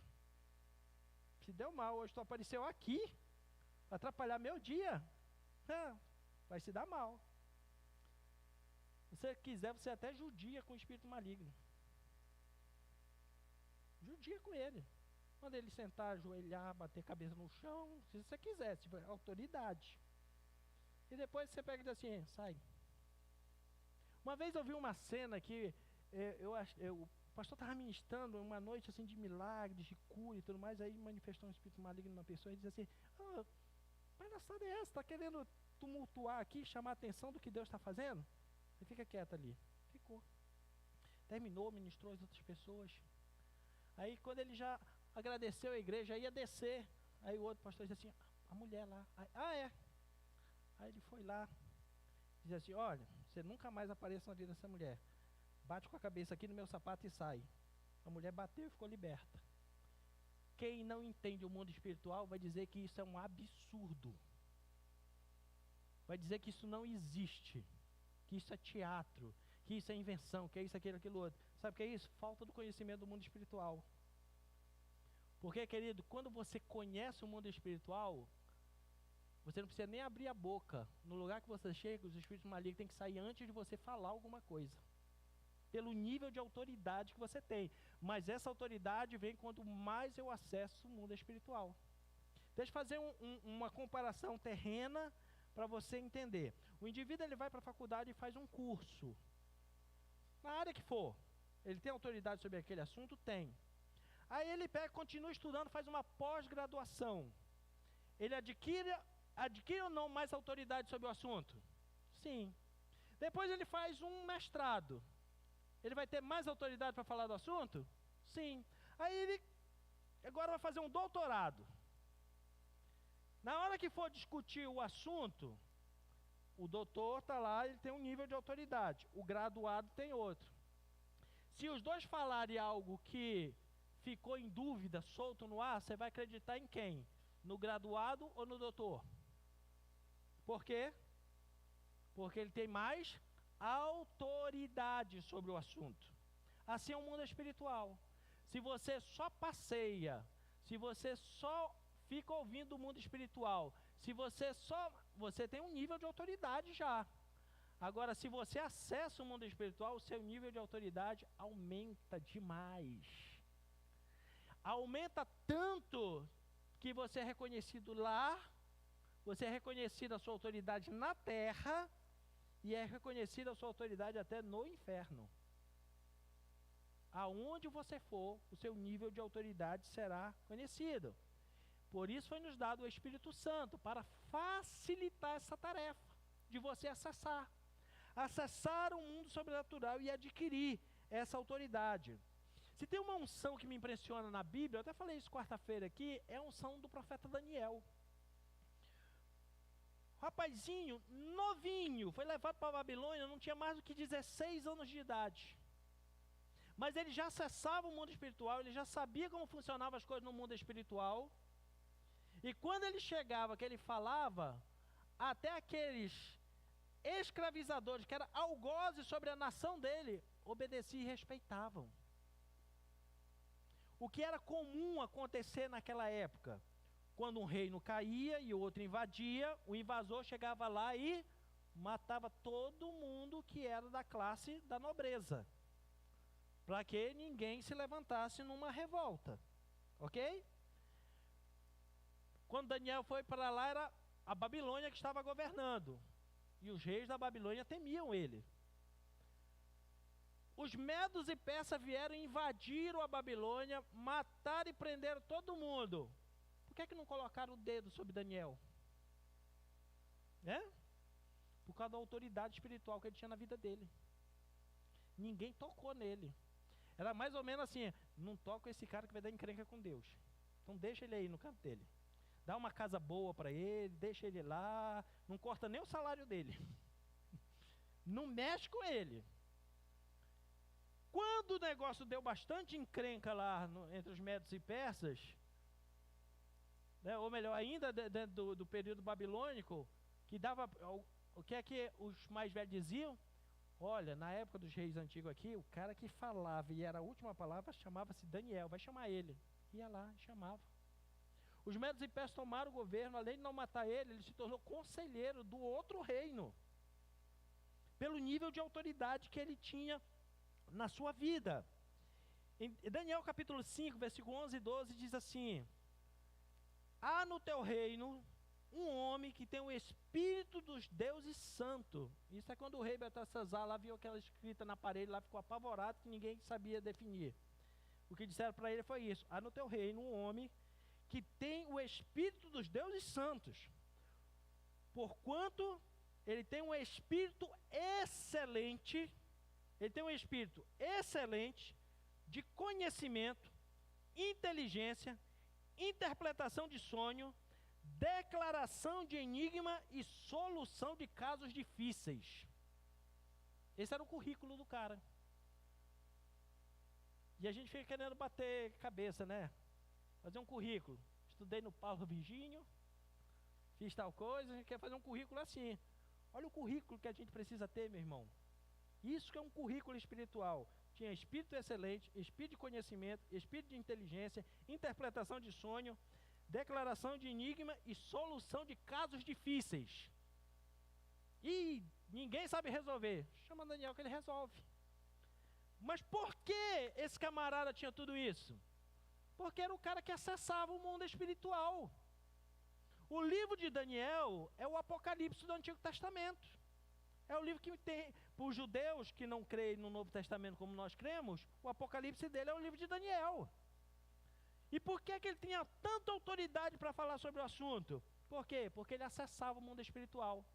Se deu mal, hoje tu apareceu aqui, para atrapalhar meu dia. Vai se dar mal. Se você quiser, você até judia com o espírito maligno. Judia com ele. Manda ele sentar, ajoelhar, bater a cabeça no chão, se você quiser, tipo, autoridade. E depois você pega e diz assim, sai. Uma vez eu vi uma cena que o pastor estava ministrando uma noite assim de milagres, de cura e tudo mais, aí manifestou um espírito maligno na pessoa e disse assim, palhaçada é essa? Está querendo tumultuar aqui, chamar a atenção do que Deus está fazendo? Você fica quieto ali. Ficou. Terminou, ministrou as outras pessoas. Aí quando ele já agradeceu a igreja, ia descer, aí o outro pastor disse assim, a mulher lá, é. Aí ele foi lá, disse assim, olha, você nunca mais apareça na vida dessa mulher. Bate com a cabeça aqui no meu sapato e sai. A mulher bateu e ficou liberta. Quem não entende o mundo espiritual vai dizer que isso é um absurdo. Vai dizer que isso não existe. Que isso é teatro. Que isso é invenção. Que é isso, aquilo outro. Sabe o que é isso? Falta do conhecimento do mundo espiritual. Porque, querido, quando você conhece o mundo espiritual, você não precisa nem abrir a boca. No lugar que você chega, os espíritos malignos têm que sair antes de você falar alguma coisa. Pelo nível de autoridade que você tem. Mas essa autoridade vem quanto mais eu acesso o mundo espiritual. Deixa eu fazer uma comparação terrena para você entender. O indivíduo ele vai para a faculdade e faz um curso. Na área que for. Ele tem autoridade sobre aquele assunto? Tem. Aí ele pega, continua estudando, faz uma pós-graduação. Ele adquire ou não mais autoridade sobre o assunto? Sim. Depois ele faz um mestrado. Ele vai ter mais autoridade para falar do assunto? Sim. Aí ele agora vai fazer um doutorado. Na hora que for discutir o assunto, o doutor está lá, ele tem um nível de autoridade. O graduado tem outro. Se os dois falarem algo que ficou em dúvida, solto no ar, você vai acreditar em quem? No graduado ou no doutor? Por quê? Porque ele tem mais autoridade sobre o assunto. Assim é o mundo espiritual. Se você só passeia, se você só fica ouvindo o mundo espiritual, se você tem um nível de autoridade já. Agora, se você acessa o mundo espiritual, o seu nível de autoridade aumenta demais. Aumenta tanto que você é reconhecido lá, você é reconhecido a sua autoridade na terra, e é reconhecida a sua autoridade até no inferno. Aonde você for, o seu nível de autoridade será conhecido. Por isso foi nos dado o Espírito Santo, para facilitar essa tarefa de você acessar o mundo sobrenatural e adquirir essa autoridade. Se tem uma unção que me impressiona na Bíblia, eu até falei isso quarta-feira aqui, é a unção do profeta Daniel. Rapazinho, novinho, foi levado para a Babilônia, não tinha mais do que 16 anos de idade. Mas ele já acessava o mundo espiritual, ele já sabia como funcionavam as coisas no mundo espiritual. E quando ele chegava, que ele falava, até aqueles escravizadores, que eram algozes sobre a nação dele, obedeciam e respeitavam. O que era comum acontecer naquela época? Quando um reino caía e o outro invadia, o invasor chegava lá e matava todo mundo que era da classe da nobreza, para que ninguém se levantasse numa revolta, ok? Quando Daniel foi para lá, era a Babilônia que estava governando, e os reis da Babilônia temiam ele. Os medos e persas vieram e invadiram a Babilônia, mataram e prenderam todo mundo. Por que não colocaram o dedo sobre Daniel? Por causa da autoridade espiritual que ele tinha na vida dele. Ninguém tocou nele. Era mais ou menos assim: não toca esse cara que vai dar encrenca com Deus. Então deixa ele aí no canto dele. Dá uma casa boa para ele, deixa ele lá, não corta nem o salário dele. Não mexe com ele. Quando o negócio deu bastante encrenca lá entre os medos e persas, ou melhor ainda, dentro do período babilônico, que dava, o que é que os mais velhos diziam? Olha, na época dos reis antigos aqui, o cara que falava e era a última palavra chamava-se Daniel, vai chamar ele. Ia lá, chamava. Os medos e persas tomaram o governo, além de não matar ele se tornou conselheiro do outro reino, pelo nível de autoridade que ele tinha na sua vida. Em Daniel capítulo 5, versículo 11 e 12 diz assim: há no teu reino um homem que tem o espírito dos deuses santos. Isso é quando o rei Beltesazar lá viu aquela escrita na parede, lá ficou apavorado que ninguém sabia definir. O que disseram para ele foi isso: há no teu reino um homem que tem o espírito dos deuses santos, porquanto ele tem um espírito excelente, de conhecimento, inteligência, interpretação de sonho, declaração de enigma e solução de casos difíceis. Esse era o currículo do cara. E a gente fica querendo bater cabeça, né? Fazer um currículo. Estudei no Paulo Virgínio, fiz tal coisa, a gente quer fazer um currículo assim. Olha o currículo que a gente precisa ter, meu irmão. Isso que é um currículo espiritual. Tinha espírito excelente, espírito de conhecimento, espírito de inteligência, interpretação de sonho, declaração de enigma e solução de casos difíceis. E ninguém sabe resolver. Chama Daniel que ele resolve. Mas por que esse camarada tinha tudo isso? Porque era o cara que acessava o mundo espiritual. O livro de Daniel é o Apocalipse do Antigo Testamento. É o livro que tem, para os judeus que não creem no Novo Testamento como nós cremos, o Apocalipse dele é o livro de Daniel. E por que ele tinha tanta autoridade para falar sobre o assunto? Por quê? Porque ele acessava o mundo espiritual.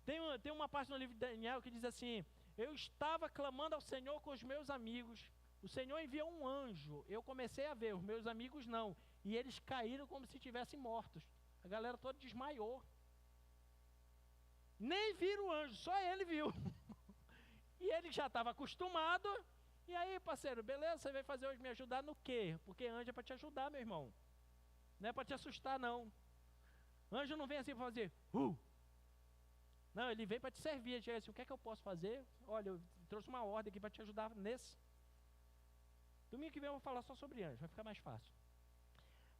Tem uma parte no livro de Daniel que diz assim: eu estava clamando ao Senhor com os meus amigos, o Senhor enviou um anjo, eu comecei a ver, os meus amigos não, e eles caíram como se estivessem mortos. A galera toda desmaiou. Nem viram o anjo, só ele viu. E ele já estava acostumado. E aí, parceiro, beleza? Você veio fazer hoje me ajudar no quê? Porque anjo é para te ajudar, meu irmão. Não é para te assustar, não. Anjo não vem assim para fazer Não, ele vem para te servir. Ele chega assim: o que é que eu posso fazer? Olha, eu trouxe uma ordem aqui para te ajudar nesse. Domingo que vem eu vou falar só sobre anjo, vai ficar mais fácil.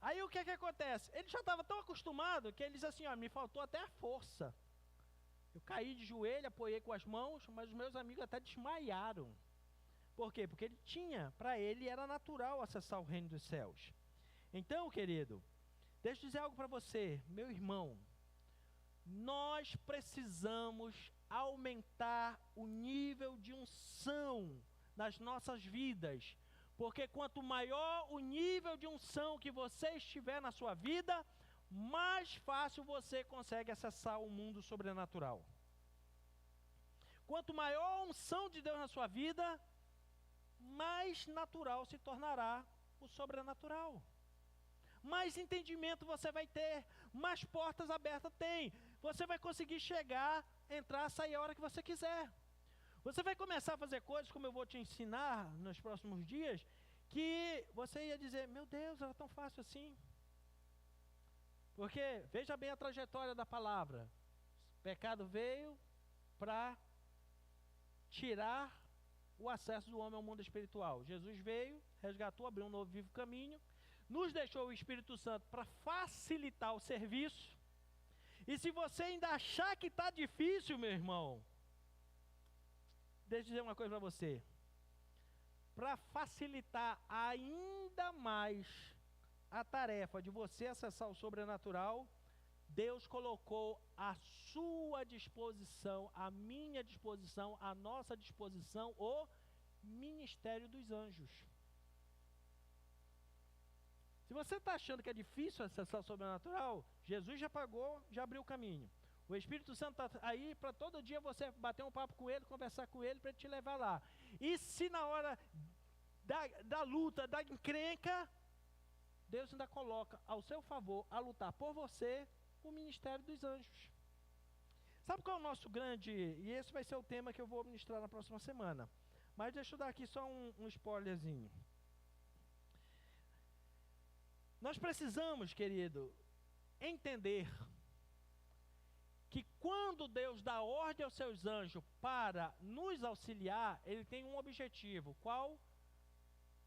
Aí o que é que acontece? Ele já estava tão acostumado que ele diz assim: ó, me faltou até a força. Eu caí de joelho, apoiei com as mãos, mas os meus amigos até desmaiaram. Por quê? Porque ele tinha, para ele era natural acessar o reino dos céus. Então, querido, deixa eu dizer algo para você, meu irmão. Nós precisamos aumentar o nível de unção nas nossas vidas. Porque quanto maior o nível de unção que você estiver na sua vida, mais fácil você consegue acessar o mundo sobrenatural. Quanto maior a unção de Deus na sua vida, mais natural se tornará o sobrenatural. Mais entendimento você vai ter, mais portas abertas tem. Você vai conseguir chegar, entrar, sair a hora que você quiser. Você vai começar a fazer coisas, como eu vou te ensinar nos próximos dias, que você ia dizer: meu Deus, era tão fácil assim. Porque, veja bem a trajetória da palavra. Pecado veio, para tirar o acesso do homem ao mundo espiritual. Jesus veio, resgatou, abriu um novo vivo caminho, nos deixou o Espírito Santo para facilitar o serviço. E se você ainda achar que está difícil, meu irmão, deixa eu dizer uma coisa para você. Para facilitar ainda mais a tarefa de você acessar o sobrenatural, Deus colocou à sua disposição, à minha disposição, à nossa disposição, o ministério dos anjos. Se você está achando que é difícil acessar o sobrenatural, Jesus já pagou, já abriu o caminho. O Espírito Santo está aí para todo dia você bater um papo com ele, conversar com ele, para te levar lá. E se na hora da luta, da encrenca, Deus ainda coloca ao seu favor, a lutar por você, o ministério dos anjos. Sabe qual é o nosso grande... E esse vai ser o tema que eu vou ministrar na próxima semana. Mas deixa eu dar aqui só um spoilerzinho. Nós precisamos, querido, entender que quando Deus dá ordem aos seus anjos para nos auxiliar, Ele tem um objetivo, qual?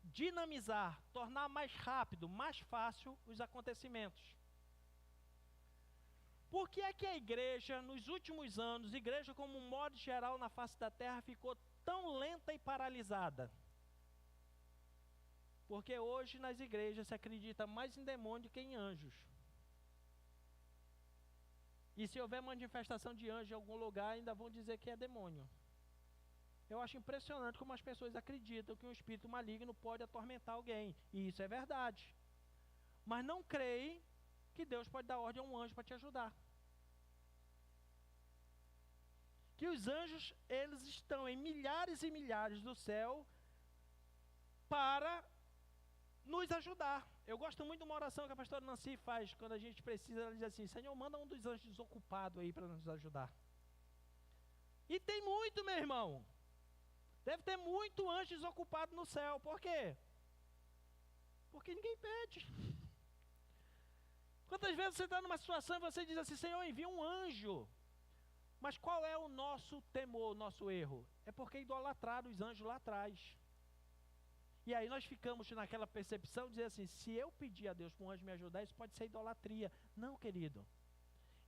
Dinamizar, tornar mais rápido, mais fácil os acontecimentos. Por que é que a igreja, nos últimos anos, igreja como um modo geral na face da terra, ficou tão lenta e paralisada? Porque hoje nas igrejas se acredita mais em demônio do que em anjos. E se houver manifestação de anjo em algum lugar, ainda vão dizer que é demônio. Eu acho impressionante como as pessoas acreditam que um espírito maligno pode atormentar alguém. E isso é verdade. Mas não creem que Deus pode dar ordem a um anjo para te ajudar. Que os anjos, eles estão em milhares e milhares do céu para nos ajudar. Eu gosto muito de uma oração que a pastora Nancy faz quando a gente precisa. Ela diz assim: Senhor, manda um dos anjos desocupado aí para nos ajudar. E tem muito, meu irmão. Deve ter muito anjo desocupado no céu. Por quê? Porque ninguém pede. Quantas vezes você está numa situação e você diz assim: Senhor, envia um anjo. Mas qual é o nosso temor, o nosso erro? É porque idolatraram os anjos lá atrás. E aí nós ficamos naquela percepção de dizer assim: se eu pedir a Deus para um anjo me ajudar, isso pode ser idolatria. Não, querido.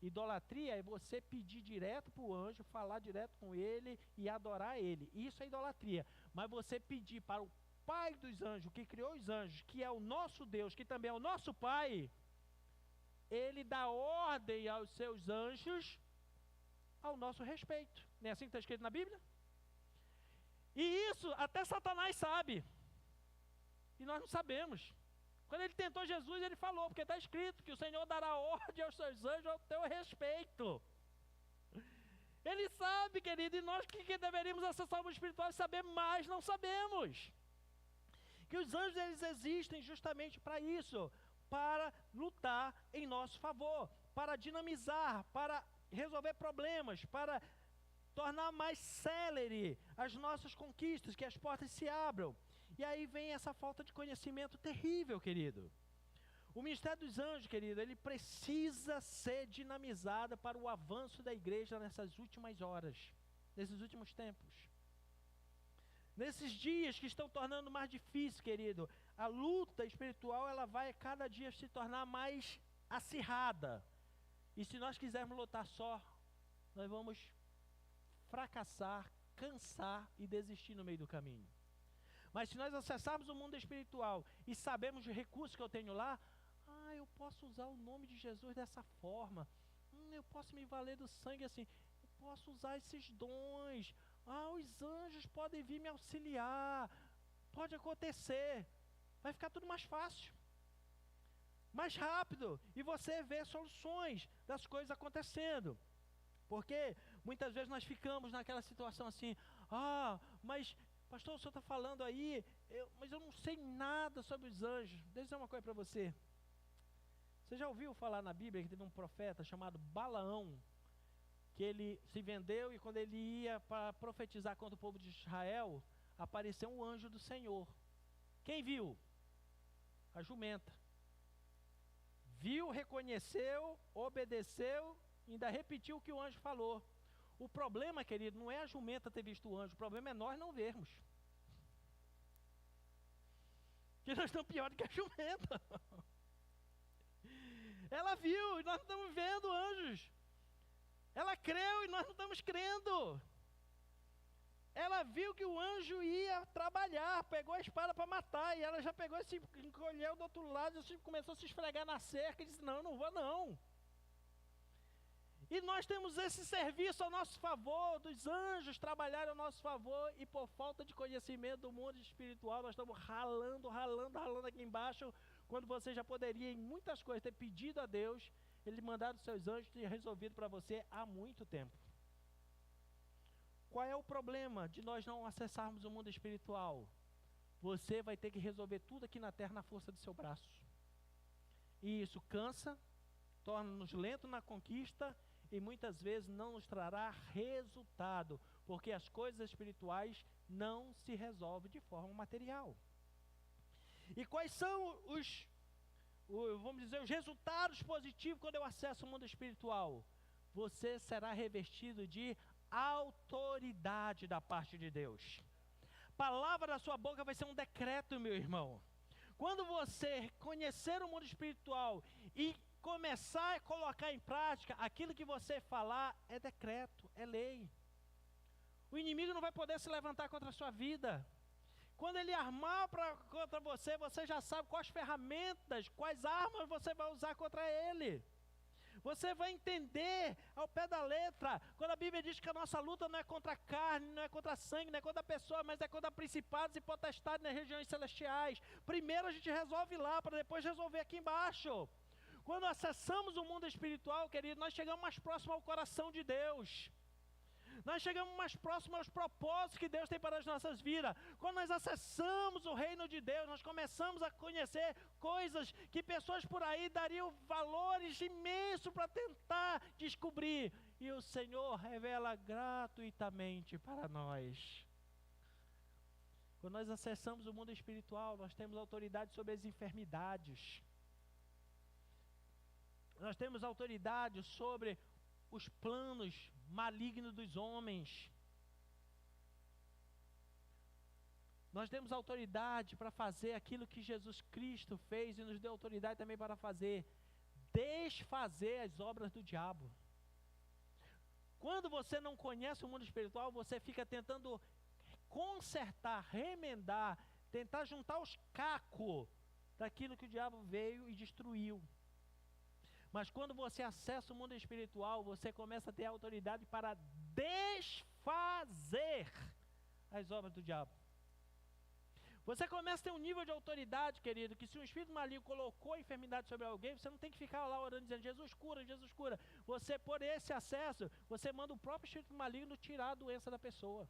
Idolatria é você pedir direto para o anjo, falar direto com ele e adorar ele. Isso é idolatria. Mas você pedir para o Pai dos anjos, que criou os anjos, que é o nosso Deus, que também é o nosso Pai, ele dá ordem aos seus anjos ao nosso respeito. Não é assim que está escrito na Bíblia? E isso até Satanás sabe. E nós não sabemos. Quando ele tentou Jesus, ele falou, porque está escrito que o Senhor dará ordem aos seus anjos ao teu respeito. Ele sabe, querido, e nós que deveríamos acessar o mundo espiritual e saber mais, não sabemos. Que os anjos, eles existem justamente para isso, para lutar em nosso favor, para dinamizar, para resolver problemas, para tornar mais célere as nossas conquistas, que as portas se abram. E aí vem essa falta de conhecimento terrível, querido. O ministério dos anjos, querido, ele precisa ser dinamizado para o avanço da igreja nessas últimas horas, nesses últimos tempos. Nesses dias que estão tornando mais difícil, querido, a luta espiritual, ela vai cada dia se tornar mais acirrada. E se nós quisermos lutar só, nós vamos fracassar, cansar e desistir no meio do caminho. Mas se nós acessarmos o mundo espiritual e sabemos os recursos que eu tenho lá, eu posso usar o nome de Jesus dessa forma, eu posso me valer do sangue assim, eu posso usar esses dons, os anjos podem vir me auxiliar, pode acontecer, vai ficar tudo mais fácil, mais rápido, e você vê soluções das coisas acontecendo. Porque muitas vezes nós ficamos naquela situação assim: mas pastor, o senhor está falando aí, mas eu não sei nada sobre os anjos. Deixa eu dizer uma coisa para você. Você já ouviu falar na Bíblia que teve um profeta chamado Balaão, que ele se vendeu e quando ele ia para profetizar contra o povo de Israel, apareceu um anjo do Senhor. Quem viu? A jumenta. Viu, reconheceu, obedeceu, ainda repetiu o que o anjo falou. O problema, querido, não é a jumenta ter visto o anjo, o problema é nós não vermos. Que nós estamos pior do que a jumenta. Ela viu e nós não estamos vendo anjos. Ela creu e nós não estamos crendo. Ela viu que o anjo ia trabalhar, pegou a espada para matar, e ela já pegou e se encolheu do outro lado, e começou a se esfregar na cerca, e disse, não, não vou não. E nós temos esse serviço ao nosso favor, dos anjos trabalharem ao nosso favor, e por falta de conhecimento do mundo espiritual, nós estamos ralando aqui embaixo, quando você já poderia, em muitas coisas, ter pedido a Deus, Ele mandar os seus anjos e resolvido para você há muito tempo. Qual é o problema de nós não acessarmos o mundo espiritual? Você vai ter que resolver tudo aqui na terra na força do seu braço. E isso cansa, torna-nos lentos na conquista e muitas vezes não nos trará resultado, porque as coisas espirituais não se resolvem de forma material. E quais são vamos dizer, os resultados positivos quando eu acesso o mundo espiritual? Você será revestido de autoridade da parte de Deus. Palavra da sua boca vai ser um decreto, meu irmão. Quando você conhecer o mundo espiritual e começar a colocar em prática, aquilo que você falar é decreto, é lei. O inimigo não vai poder se levantar contra a sua vida. Quando ele armar contra você, você já sabe quais ferramentas, quais armas você vai usar contra ele. Você vai entender ao pé da letra, quando a Bíblia diz que a nossa luta não é contra a carne, não é contra a sangue, não é contra a pessoa, mas é contra principados e potestades nas regiões celestiais. Primeiro a gente resolve lá, para depois resolver aqui embaixo. Quando acessamos o mundo espiritual, querido, nós chegamos mais próximo ao coração de Deus. Nós chegamos mais próximo aos propósitos que Deus tem para as nossas vidas. Quando nós acessamos o reino de Deus, nós começamos a conhecer coisas que pessoas por aí dariam valores imensos para tentar descobrir. E o Senhor revela gratuitamente para nós. Quando nós acessamos o mundo espiritual, nós temos autoridade sobre as enfermidades. Nós temos autoridade sobre os planos malignos dos homens. Nós temos autoridade para fazer aquilo que Jesus Cristo fez e nos deu autoridade também para fazer, desfazer as obras do diabo. Quando você não conhece o mundo espiritual, você fica tentando consertar, remendar, tentar juntar os cacos daquilo que o diabo veio e destruiu. Mas quando você acessa o mundo espiritual, você começa a ter autoridade para desfazer as obras do diabo. Você começa a ter um nível de autoridade, querido, que se um espírito maligno colocou a enfermidade sobre alguém, você não tem que ficar lá orando dizendo, Jesus cura, Jesus cura. Você, por esse acesso, você manda o próprio espírito maligno tirar a doença da pessoa.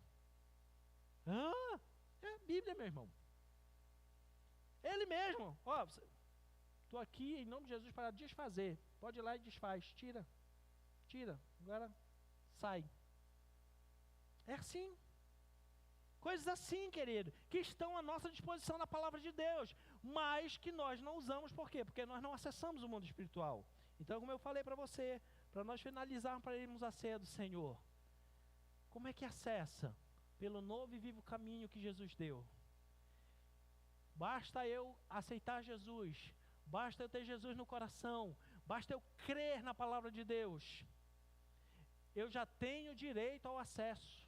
É a Bíblia, meu irmão. Ele mesmo, estou aqui em nome de Jesus para desfazer. Pode ir lá e desfaz. Tira. Agora sai. É assim. Coisas assim, querido, que estão à nossa disposição na palavra de Deus, mas que nós não usamos. Por quê? Porque nós não acessamos o mundo espiritual. Então, como eu falei para você, para nós finalizarmos, para irmos à ceia do Senhor, como é que acessa? Pelo novo e vivo caminho que Jesus deu. Basta eu aceitar Jesus, basta eu ter Jesus no coração, basta eu crer na palavra de Deus, eu já tenho direito ao acesso.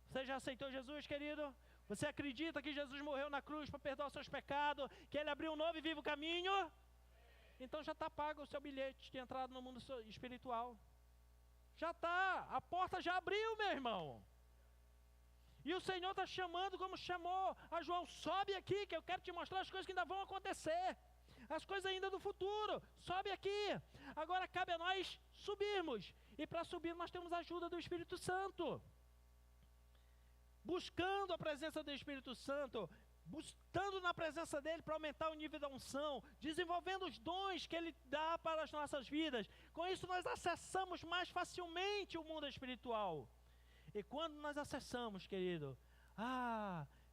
Você já aceitou Jesus, querido? Você acredita que Jesus morreu na cruz para perdoar os seus pecados, que Ele abriu um novo e vivo caminho? Então já está pago o seu bilhete de entrada no mundo espiritual. Já está, a porta já abriu, meu irmão. E o Senhor está chamando como chamou a João, sobe aqui que eu quero te mostrar as coisas que ainda vão acontecer. As coisas ainda do futuro, sobe aqui. Agora cabe a nós subirmos. E para subir nós temos a ajuda do Espírito Santo. Buscando a presença do Espírito Santo, buscando na presença dele para aumentar o nível da unção, desenvolvendo os dons que ele dá para as nossas vidas. Com isso nós acessamos mais facilmente o mundo espiritual. E quando nós acessamos, querido,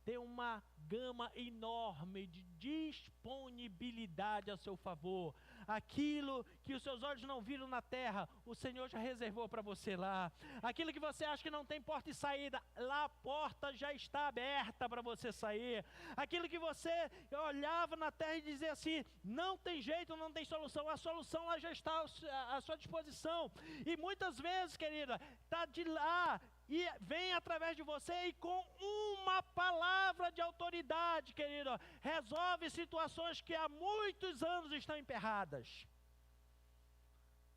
tem uma gama enorme de disponibilidade a seu favor. aquilo que os seus olhos não viram na terra, o Senhor já reservou para você lá. Aquilo que você acha que não tem porta e saída, lá a porta já está aberta para você sair. Aquilo que você olhava na terra e dizia assim, não tem jeito, não tem solução, a solução lá já está à sua disposição. E muitas vezes, querida, está de lá e vem através de você e com uma palavra de autoridade, querido, resolve situações que há muitos anos estão emperradas.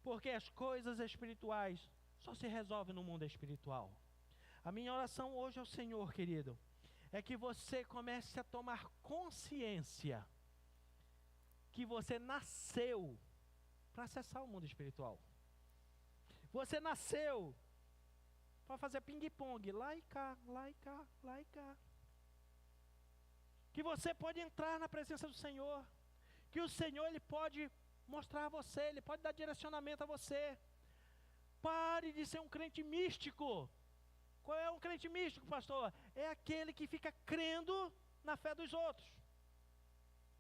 Porque as coisas espirituais só se resolvem no mundo espiritual. A minha oração hoje ao Senhor, querido, é que você comece a tomar consciência que você nasceu para acessar o mundo espiritual. Você nasceu para fazer ping-pong, lá e cá, lá e cá, lá e cá. Que você pode entrar na presença do Senhor, que o Senhor ele pode mostrar a você, ele pode dar direcionamento a você. Pare de ser um crente místico. Qual é um crente místico, pastor? É aquele que fica crendo na fé dos outros.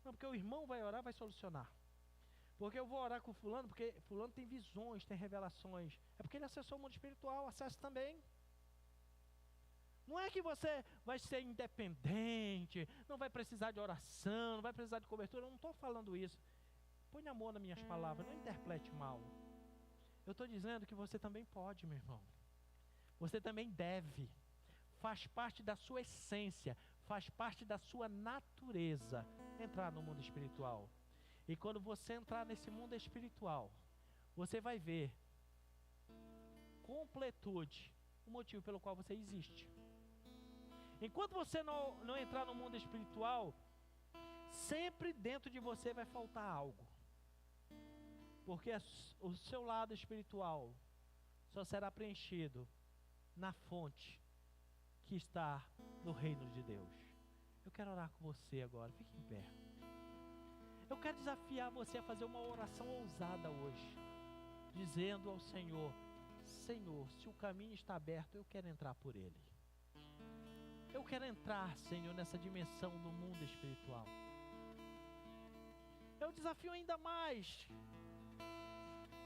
Não, porque o irmão vai orar, vai solucionar. Porque eu vou orar com fulano, porque fulano tem visões, tem revelações. É porque ele acessou o mundo espiritual, acessa também. Não é que você vai ser independente, não vai precisar de oração, não vai precisar de cobertura. Eu não estou falando isso. Põe amor nas minhas palavras, não interprete mal. Eu estou dizendo que você também pode, meu irmão. Você também deve. Faz parte da sua essência, faz parte da sua natureza entrar no mundo espiritual. E quando você entrar nesse mundo espiritual, você vai ver completude, o motivo pelo qual você existe. Enquanto você não entrar no mundo espiritual, sempre dentro de você vai faltar algo. Porque o seu lado espiritual só será preenchido na fonte que está no reino de Deus. Eu quero orar com você agora, fique em pé. Eu quero desafiar você a fazer uma oração ousada hoje, dizendo ao Senhor, Senhor, se o caminho está aberto, eu quero entrar por ele. Eu quero entrar, Senhor, nessa dimensão do mundo espiritual. Eu desafio ainda mais.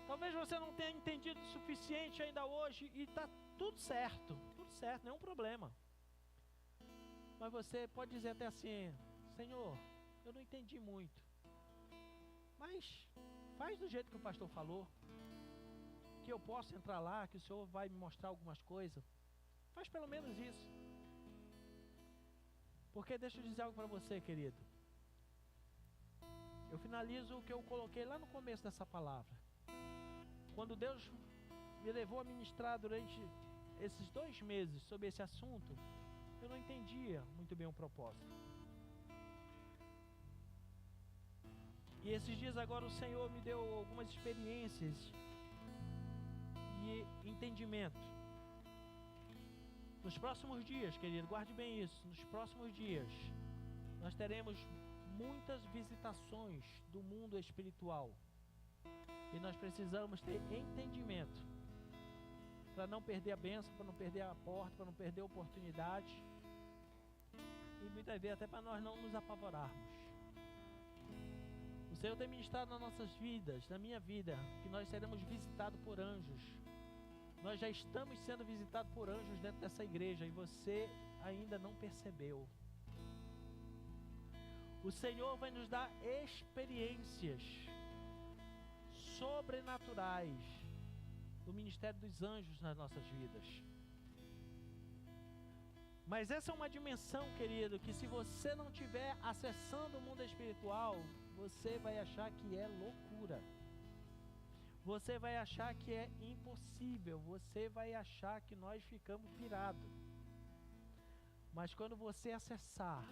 Talvez você não tenha entendido o suficiente ainda hoje e está tudo certo, nenhum problema. Mas você pode dizer até assim, Senhor, eu não entendi muito. Mas faz do jeito que o pastor falou, que eu posso entrar lá, que o Senhor vai me mostrar algumas coisas. Faz pelo menos isso. Porque deixa eu dizer algo para você, querido. Eu finalizo o que eu coloquei lá no começo dessa palavra. Quando Deus me levou a ministrar durante esses 2 meses sobre esse assunto, eu não entendia muito bem o propósito. E esses dias agora o Senhor me deu algumas experiências e entendimento. Nos próximos dias, querido, guarde bem isso, nos próximos dias, nós teremos muitas visitações do mundo espiritual. E nós precisamos ter entendimento para não perder a bênção, para não perder a porta, para não perder a oportunidade. E muitas vezes até para nós não nos apavorarmos. O Senhor tem ministrado nas nossas vidas, na minha vida, que nós seremos visitados por anjos. Nós já estamos sendo visitados por anjos dentro dessa igreja e você ainda não percebeu. O Senhor vai nos dar experiências sobrenaturais do ministério dos anjos nas nossas vidas. Mas essa é uma dimensão, querido, que se você não estiver acessando o mundo espiritual, você vai achar que é loucura. Você vai achar que é impossível. Você vai achar que nós ficamos pirados. Mas quando você acessar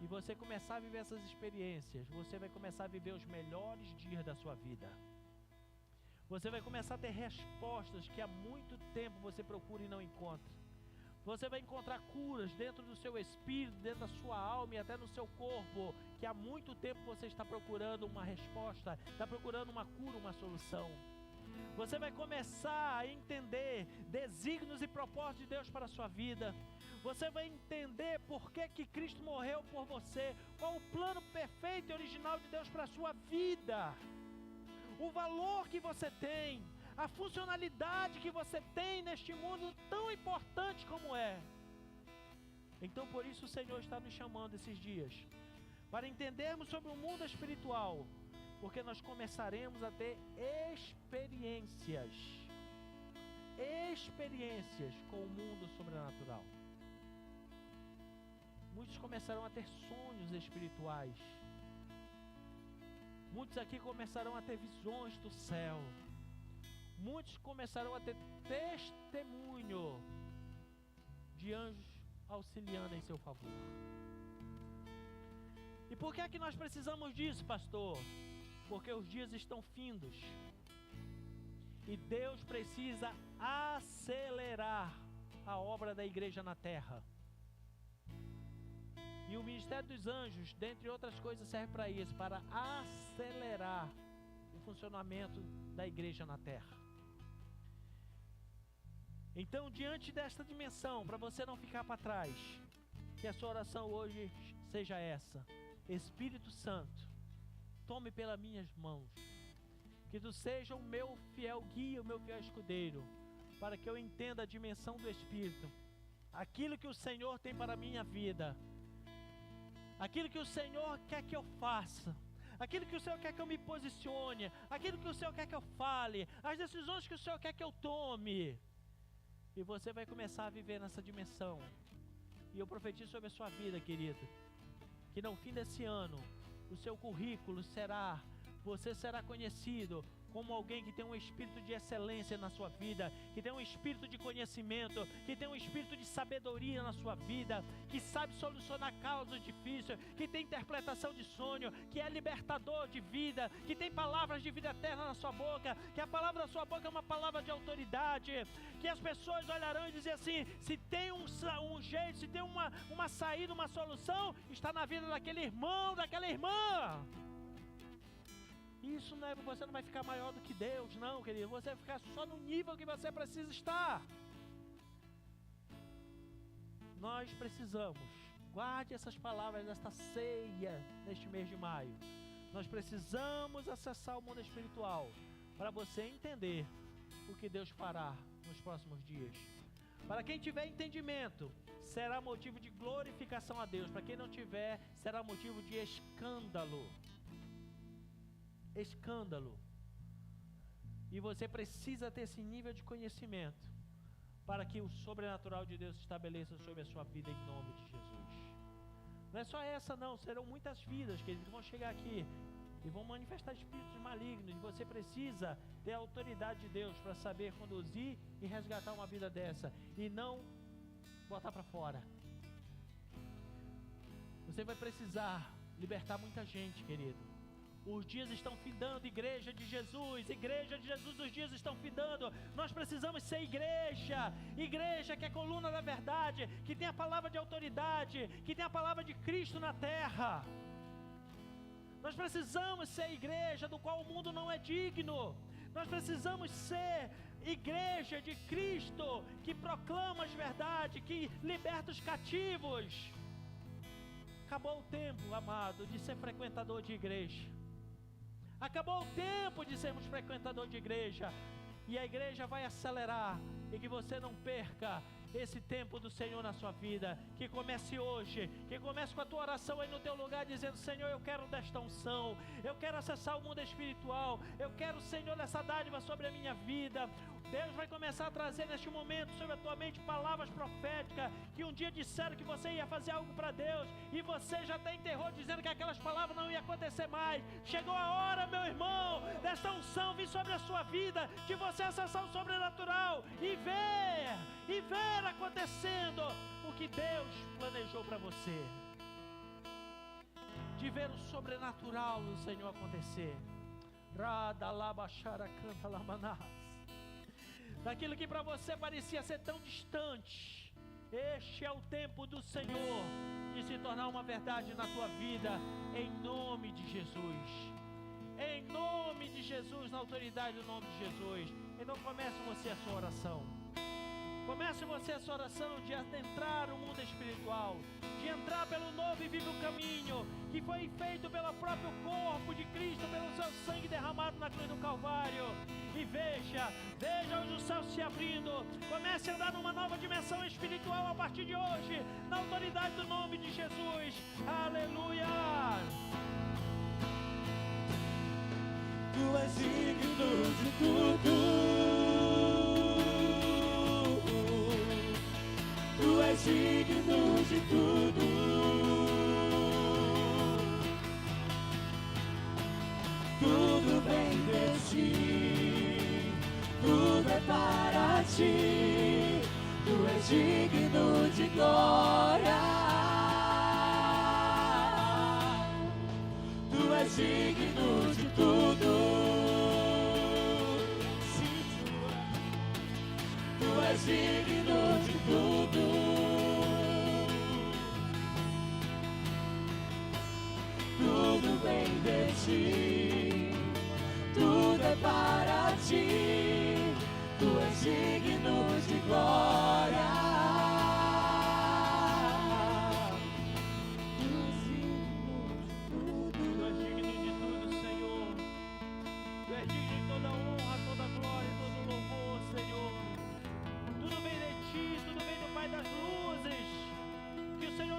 e você começar a viver essas experiências, você vai começar a viver os melhores dias da sua vida. Você vai começar a ter respostas que há muito tempo você procura e não encontra. Você vai encontrar curas dentro do seu espírito, dentro da sua alma e até no seu corpo, que há muito tempo você está procurando uma resposta, está procurando uma cura, uma solução. Você vai começar a entender desígnios e propósitos de Deus para a sua vida. Você vai entender por que Cristo morreu por você, qual o plano perfeito e original de Deus para a sua vida, o valor que você tem, a funcionalidade que você tem neste mundo tão importante como é. Então por isso o Senhor está nos chamando esses dias, para entendermos sobre o mundo espiritual, porque nós começaremos a ter experiências com o mundo sobrenatural. Muitos começarão a ter sonhos espirituais. Muitos aqui começarão a ter visões do céu. Muitos começarão a ter testemunho de anjos auxiliando em seu favor. E por que é que nós precisamos disso, pastor? Porque os dias estão findos. E Deus precisa acelerar a obra da igreja na terra. E o ministério dos anjos, dentre outras coisas, serve para isso, para acelerar o funcionamento da igreja na terra. Então, diante desta dimensão, para você não ficar para trás, que a sua oração hoje seja essa: Espírito Santo, tome pelas minhas mãos, que tu seja o meu fiel guia, o meu fiel escudeiro, para que eu entenda a dimensão do Espírito, aquilo que o Senhor tem para a minha vida, aquilo que o Senhor quer que eu faça, aquilo que o Senhor quer que eu me posicione, aquilo que o Senhor quer que eu fale, as decisões que o Senhor quer que eu tome. E você vai começar a viver nessa dimensão. E eu profetizo sobre a sua vida, querido, que no fim desse ano, o seu currículo será, você será conhecido como alguém que tem um espírito de excelência na sua vida, que tem um espírito de conhecimento, que tem um espírito de sabedoria na sua vida, que sabe solucionar causas difíceis, que tem interpretação de sonho, que é libertador de vida, que tem palavras de vida eterna na sua boca, que a palavra da sua boca é uma palavra de autoridade, que as pessoas olharão e dizem assim: se tem um jeito, se tem uma saída, uma solução, está na vida daquele irmão, daquela irmã. Isso não é, você não vai ficar maior do que Deus, não, querido. Você vai ficar só no nível que você precisa estar. Nós precisamos, guarde essas palavras desta ceia neste mês de maio. Nós precisamos acessar o mundo espiritual para você entender o que Deus fará nos próximos dias. Para quem tiver entendimento, será motivo de glorificação a Deus. Para quem não tiver, será motivo de escândalo. E você precisa ter esse nível de conhecimento para que o sobrenatural de Deus se estabeleça sobre a sua vida em nome de Jesus. Não é só essa não, serão muitas vidas, queridos, que vão chegar aqui e vão manifestar espíritos malignos, e você precisa ter a autoridade de Deus para saber conduzir e resgatar uma vida dessa e não botar para fora. Você vai precisar libertar muita gente, querido. Os dias estão findando, igreja de Jesus, os dias estão findando. Nós precisamos ser igreja que é coluna da verdade, que tem a palavra de autoridade, que tem a palavra de Cristo na terra. Nós precisamos ser igreja do qual o mundo não é digno. Nós precisamos ser igreja de Cristo, que proclama as verdades, que liberta os cativos. Acabou o tempo, amado, de ser frequentador de igreja. Acabou o tempo de sermos frequentador de igreja. E a igreja vai acelerar. E que você não perca esse tempo do Senhor na sua vida. Que comece hoje. Que comece com a tua oração aí no teu lugar, dizendo: Senhor, eu quero desta unção. Eu quero acessar o mundo espiritual. Eu quero, Senhor, essa dádiva sobre a minha vida. Deus vai começar a trazer neste momento sobre a tua mente palavras proféticas, que um dia disseram que você ia fazer algo para Deus, e você já está em terror dizendo que aquelas palavras não iam acontecer mais. Chegou a hora, meu irmão, desta unção vir sobre a sua vida, de você acessar o sobrenatural e ver acontecendo o que Deus planejou para você, de ver o sobrenatural do Senhor acontecer. Daquilo que para você parecia ser tão distante, este é o tempo do Senhor de se tornar uma verdade na tua vida, em nome de Jesus. Em nome de Jesus, na autoridade do nome de Jesus. Então comece você a sua oração. Comece você essa oração de adentrar o mundo espiritual, de entrar pelo novo e vivo caminho que foi feito pelo próprio corpo de Cristo, pelo seu sangue derramado na cruz do Calvário. E veja hoje o céu se abrindo. Comece a andar numa nova dimensão espiritual a partir de hoje, na autoridade do nome de Jesus. Aleluia! Tu és digno de tudo. Tu és digno de tudo. Tudo vem de ti, tudo é para ti. Tu és digno de glória. Tu és digno de tudo. Sim, tu és digno de tudo. Tudo vem de ti, tudo é para ti. Tu és digno de glória.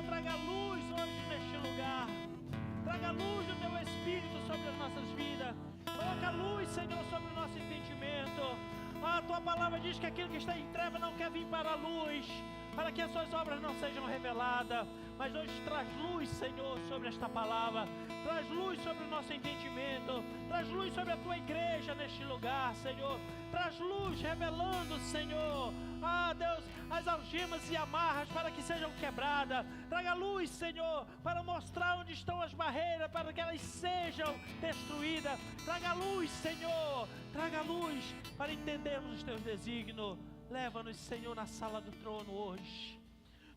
Traga luz hoje neste lugar. Traga luz do teu Espírito sobre as nossas vidas. Coloca luz, Senhor, sobre o nosso entendimento. A tua palavra diz que aquilo que está em treva não quer vir para a luz, para que as suas obras não sejam reveladas. Mas hoje traz luz, Senhor, sobre esta palavra. Traz luz sobre o nosso entendimento. Traz luz sobre a tua igreja neste lugar, Senhor. Traz luz revelando, Senhor, Deus, as algemas e amarras para que sejam quebradas. Traga luz, Senhor, para mostrar onde estão as barreiras, para que elas sejam destruídas. Traga luz, Senhor. Traga luz para entendermos os teus desígnios. Leva-nos, Senhor, na sala do trono hoje.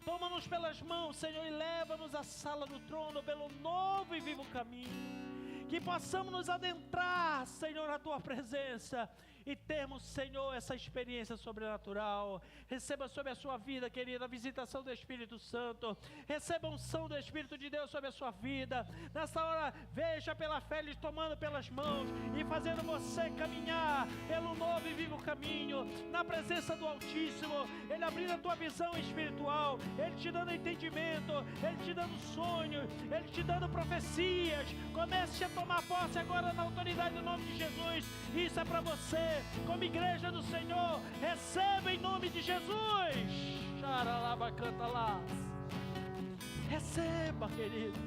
Toma-nos pelas mãos, Senhor, e leva-nos à sala do trono pelo novo e vivo caminho. Que possamos nos adentrar, Senhor, na tua presença e termos, Senhor, essa experiência sobrenatural. Receba sobre a sua vida, querida, a visitação do Espírito Santo. Receba a unção do Espírito de Deus sobre a sua vida. Nessa hora, veja pela fé Ele tomando pelas mãos e fazendo você caminhar pelo novo e vivo caminho, na presença do Altíssimo. Ele abrindo a tua visão espiritual, Ele te dando entendimento, Ele te dando sonhos, Ele te dando profecias. Comece a tomar posse agora na autoridade do nome de Jesus. Isso é para você. Como igreja do Senhor, receba em nome de Jesus. Xaralaba, canta lá. Receba, querido.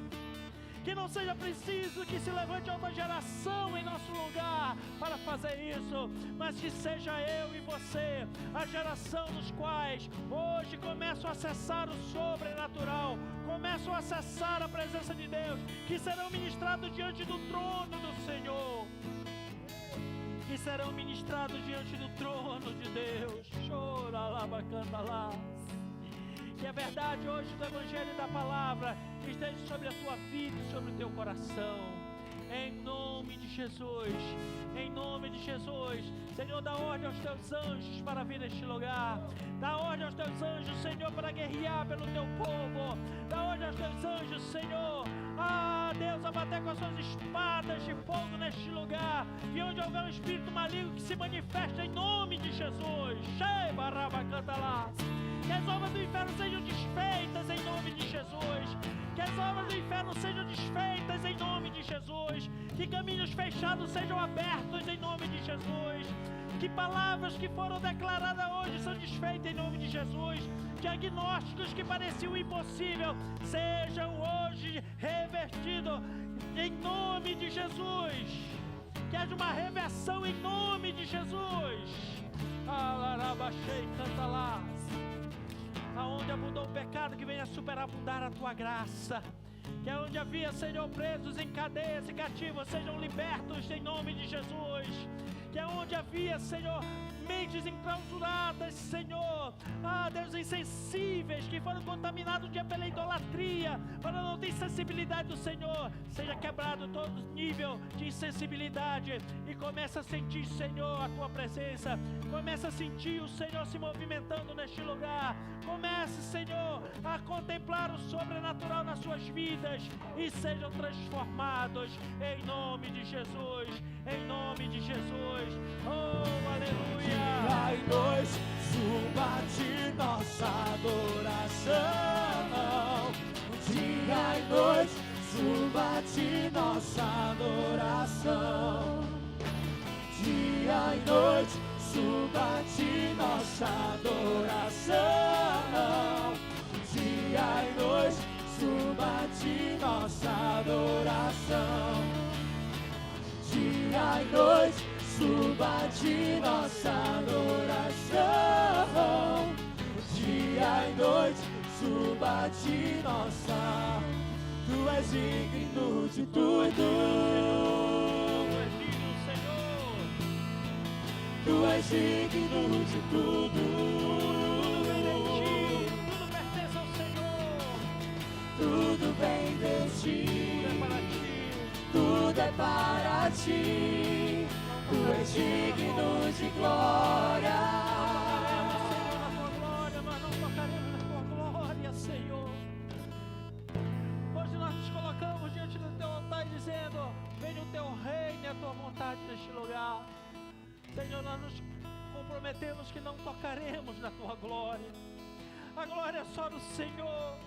Que não seja preciso que se levante uma geração em nosso lugar para fazer isso, mas que seja eu e você, a geração dos quais hoje começam a acessar o sobrenatural, começam a acessar a presença de Deus, que serão ministrados diante do trono do Senhor. Que serão ministrados diante do trono de Deus. Chora lá, bacana lá. Que a verdade hoje do Evangelho e da Palavra esteja sobre a tua vida e sobre o teu coração. Em nome de Jesus. Em nome de Jesus. Senhor, dá ordem aos teus anjos para vir neste lugar. Dá ordem aos teus anjos, Senhor, para guerrear pelo teu povo. Dá ordem aos teus anjos, Senhor. Deus, a bater com as suas espadas de fogo neste lugar. E onde houver um espírito maligno que se manifesta em nome de Jesus. Shei, baraba, canta lá. Que as obras do inferno sejam desfeitas em nome de Jesus. Que as obras do inferno sejam desfeitas em nome de Jesus. Que caminhos fechados sejam abertos em nome de Jesus. Que palavras que foram declaradas hoje são desfeitas em nome de Jesus. Diagnósticos que pareciam impossível sejam hoje revertidos em nome de Jesus. Que haja uma reversão em nome de Jesus. Alarabachei, canta lá. Aonde abundou o pecado, que venha superabundar a tua graça. Que onde havia, Senhor, presos em cadeias e cativos sejam libertos em nome de Jesus. Que onde havia, Senhor, mentes enclausuradas, Senhor, Deus, insensíveis, que foram contaminados um dia pela idolatria, para não ter sensibilidade do Senhor, seja quebrado todo nível de insensibilidade e começa a sentir, Senhor, a Tua presença, começa a sentir o Senhor se movimentando neste lugar, comece, Senhor, a contemplar o sobrenatural nas suas vidas e sejam transformados em nome de Jesus, em nome de Jesus. Oh, aleluia. Dia e noite suba de nossa adoração. Dia e noite suba de nossa adoração. Dia e noite suba de nossa adoração. Dia e noite suba de nossa adoração. Dia e noite suba de nossa adoração. Dia e noite suba de nossa. Tu és digno de tudo. Tu és digno de tudo. Tudo pertence ao Senhor. Tudo vem de ti. Tudo é para ti. Tudo é para ti. Tu és digno de glória. Nós não tocaremos na tua glória, Senhor. Hoje nós nos colocamos diante do teu altar dizendo: venha o teu reino e a tua vontade neste lugar. Senhor, nós nos comprometemos que não tocaremos na tua glória. A glória é só do Senhor.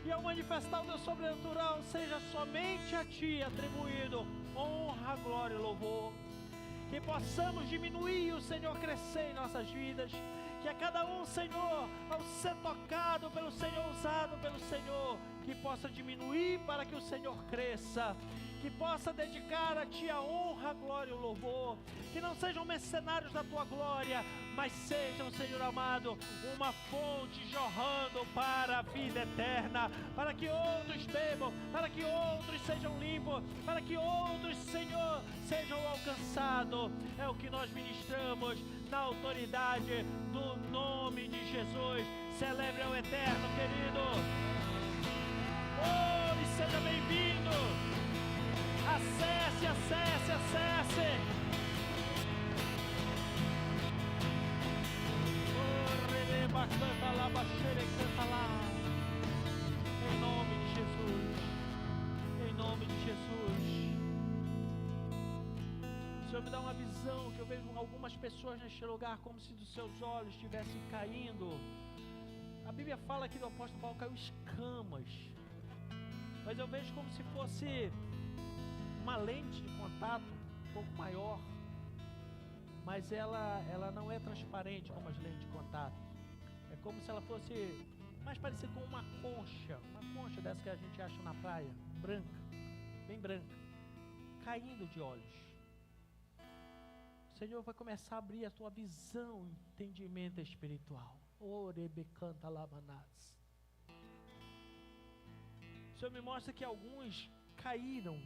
E ao manifestar o teu sobrenatural, seja somente a ti atribuído honra, glória e louvor. Que possamos diminuir e o Senhor crescer em nossas vidas. Que a cada um, Senhor, ao ser tocado pelo Senhor, usado pelo Senhor, que possa diminuir para que o Senhor cresça. Que possa dedicar a Ti a honra, a glória e o louvor. Que não sejam mercenários da Tua glória, mas sejam, Senhor amado, uma fonte jorrando para a vida eterna, para que outros bebam, para que outros sejam limpos, para que outros, Senhor, sejam alcançados. É o que nós ministramos na autoridade do nome de Jesus. Celebre ao eterno, querido. Oh, e seja bem-vindo. Acesse, acesse, acesse. Canta lá, baixeira, canta lá. Em nome de Jesus. Em nome de Jesus. O Senhor me dá uma visão que eu vejo algumas pessoas neste lugar como se dos seus olhos estivessem caindo. A Bíblia fala que do apóstolo Paulo caiu escamas. Mas eu vejo como se fosse uma lente de contato um pouco maior, mas ela não é transparente como as lentes de contato. É como se ela fosse mais parecida com uma concha dessa que a gente acha na praia, branca, bem branca, caindo de olhos. O Senhor vai começar a abrir a tua visão, entendimento espiritual. Orebecanta lamanaz. O Senhor me mostra que alguns caíram,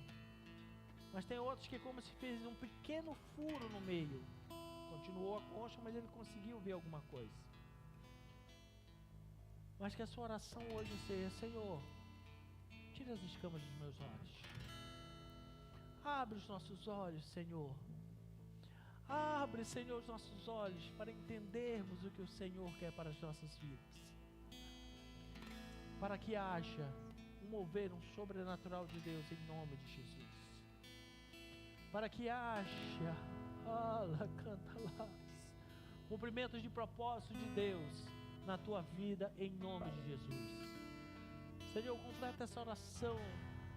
mas tem outros que como se fez um pequeno furo no meio. Continuou a concha, mas ele conseguiu ver alguma coisa. Mas que a sua oração hoje seja: Senhor, tira as escamas dos meus olhos. Abre os nossos olhos, Senhor. Abre, Senhor, os nossos olhos para entendermos o que o Senhor quer para as nossas vidas. Para que haja um mover, um sobrenatural de Deus em nome de Jesus. Para que haja cumprimentos de propósito de Deus na tua vida em nome de Jesus. Senhor, completa essa oração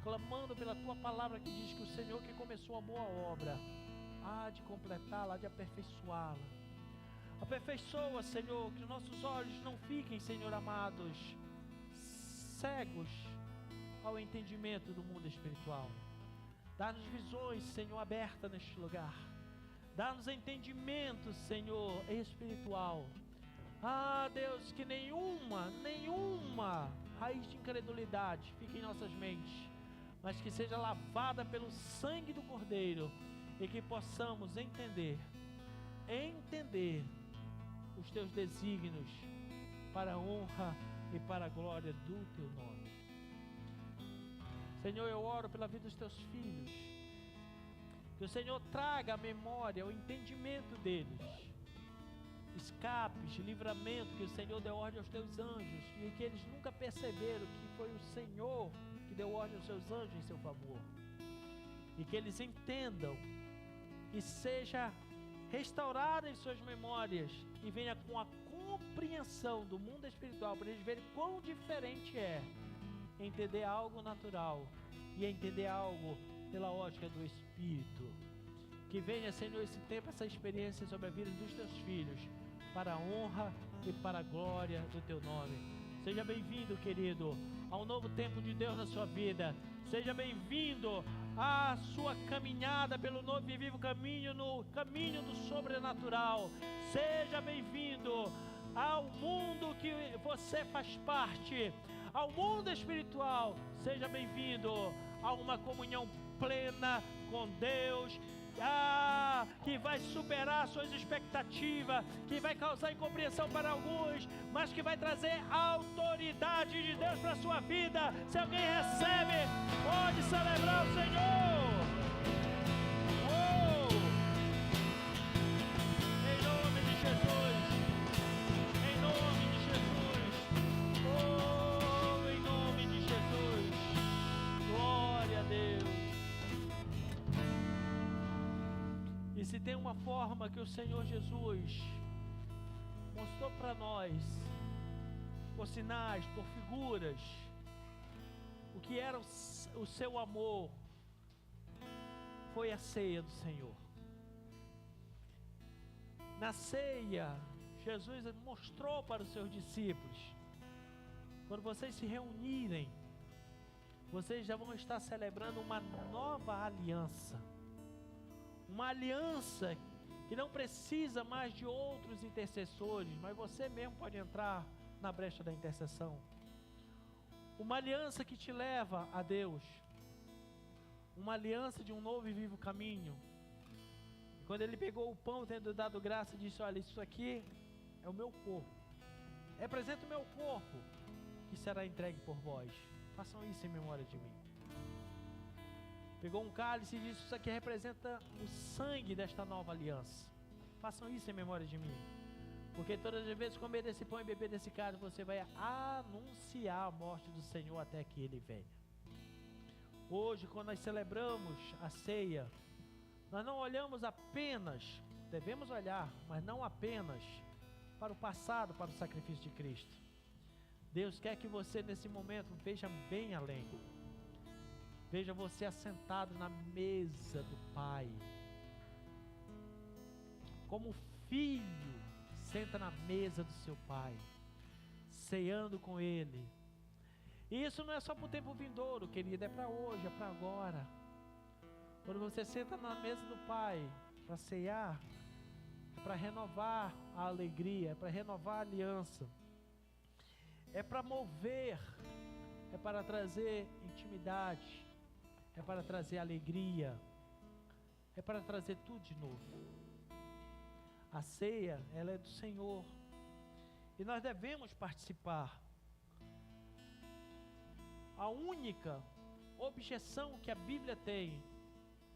clamando pela tua palavra que diz que o Senhor que começou a boa obra há de completá-la, há de aperfeiçoá-la. Aperfeiçoa, Senhor, que os nossos olhos não fiquem, Senhor amados, cegos ao entendimento do mundo espiritual. Dá-nos visões, Senhor, abertas neste lugar. Dá-nos entendimento, Senhor, espiritual. Deus, que nenhuma raiz de incredulidade fique em nossas mentes, mas que seja lavada pelo sangue do Cordeiro e que possamos entender entender os teus desígnios para a honra e para a glória do teu nome. Senhor, eu oro pela vida dos teus filhos, que o Senhor traga a memória, o entendimento deles, escapes, livramento, que o Senhor deu ordem aos teus anjos, e que eles nunca perceberam que foi o Senhor que deu ordem aos seus anjos em seu favor, e que eles entendam e seja restaurada em suas memórias e venha com a compreensão do mundo espiritual, para eles verem quão diferente é entender algo natural e entender algo pela ótica do Espírito. Que venha, Senhor, esse tempo, essa experiência sobre a vida dos teus filhos, para a honra e para a glória do teu nome. Seja bem-vindo, querido, ao novo tempo de Deus na sua vida. Seja bem-vindo à sua caminhada pelo novo e vivo caminho, no caminho do sobrenatural. Seja bem-vindo ao mundo que você faz parte, ao mundo espiritual. Seja bem-vindo a uma comunhão plena com Deus, que vai superar suas expectativas, que vai causar incompreensão para alguns, mas que vai trazer a autoridade de Deus para a sua vida. Se alguém recebe, pode celebrar o Senhor. Oh! Em nome de Jesus, em nome de Jesus, oh, em nome de Jesus, glória a Deus. E se tem uma forma que o Senhor Jesus mostrou para nós, por sinais, por figuras, o que era o seu amor, foi a ceia do Senhor. Na ceia, Jesus mostrou para os seus discípulos: quando vocês se reunirem, vocês já vão estar celebrando uma nova aliança. Uma aliança que não precisa mais de outros intercessores, mas você mesmo pode entrar na brecha da intercessão. Uma aliança que te leva a Deus. Uma aliança de um novo e vivo caminho. E quando ele pegou o pão, tendo dado graça, disse: olha, isso aqui é o meu corpo. Representa o meu corpo, que será entregue por vós. Façam isso em memória de mim. Pegou um cálice e disse: isso aqui representa o sangue desta nova aliança. Façam isso em memória de mim. Porque todas as vezes que comer desse pão e beber desse cálice, você vai anunciar a morte do Senhor até que Ele venha. Hoje, quando nós celebramos a ceia, nós não olhamos apenas, devemos olhar, mas não apenas para o passado, para o sacrifício de Cristo. Deus quer que você nesse momento veja bem além. Veja você assentado na mesa do Pai, como filho senta na mesa do seu Pai, ceando com Ele. E isso não é só para o tempo vindouro, querido, é para hoje, é para agora. Quando você senta na mesa do Pai para cear, é para renovar a alegria, é para renovar a aliança, é para mover, é para trazer intimidade, é para trazer alegria, é para trazer tudo de novo. A ceia, ela é do Senhor, e nós devemos participar. A única objeção que a Bíblia tem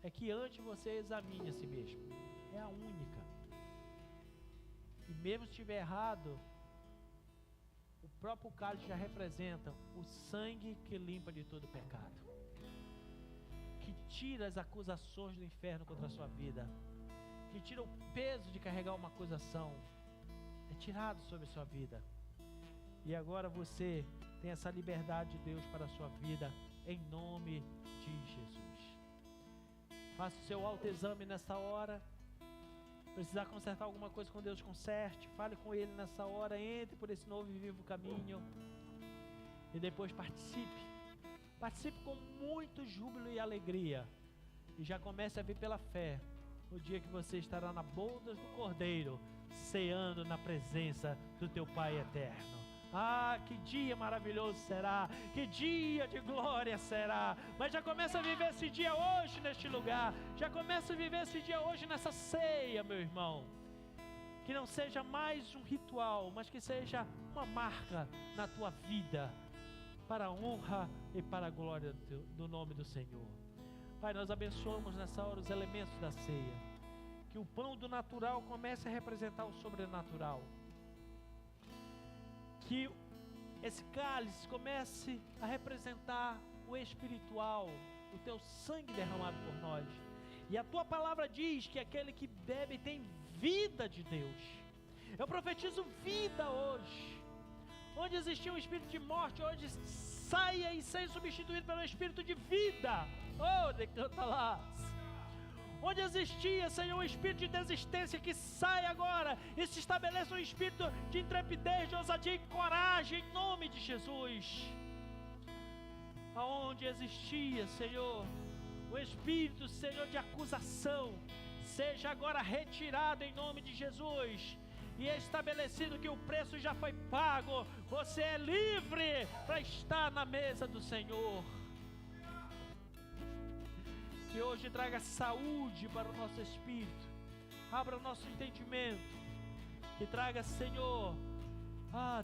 é que antes você examine a si mesmo. É a única. E mesmo se estiver errado, o próprio cálice já representa o sangue que limpa de todo pecado, que tira as acusações do inferno contra a sua vida, que tira o peso de carregar uma acusação. É tirado sobre a sua vida. E agora você tem essa liberdade de Deus para a sua vida, em nome de Jesus. Faça o seu autoexame nessa hora. Precisar consertar alguma coisa com Deus, conserte. Fale com Ele nessa hora. Entre por esse novo e vivo caminho. E depois participe. Participe com muito júbilo e alegria. E já comece a vir pela fé o dia que você estará na bodas do Cordeiro, ceando na presença do teu Pai eterno. Ah, que dia maravilhoso será, que dia de glória será. Mas já começa a viver esse dia hoje neste lugar. Já começa a viver esse dia hoje nessa ceia, meu irmão. que não seja mais um ritual, mas que seja uma marca na tua vida, para a honra e para a glória do nome do Senhor. Pai, nós abençoamos nessa hora os elementos da ceia, que o pão do natural comece a representar o sobrenatural, que esse cálice comece a representar o espiritual, o teu sangue derramado por nós. E a tua palavra diz que aquele que bebe tem vida de Deus. Eu profetizo vida hoje. Onde existia um espírito de morte, hoje saia e seja substituído pelo espírito de vida. Oh, decanta lá. Onde existia, Senhor, um espírito de desistência, que sai agora e se estabeleça um espírito de intrepidez, de ousadia e coragem, em nome de Jesus. Aonde existia, Senhor, o espírito, Senhor, de acusação, seja agora retirado em nome de Jesus. E é estabelecido que o preço já foi pago. Você é livre para estar na mesa do Senhor. Que hoje traga saúde para o nosso espírito, abra o nosso entendimento, que traga, Senhor,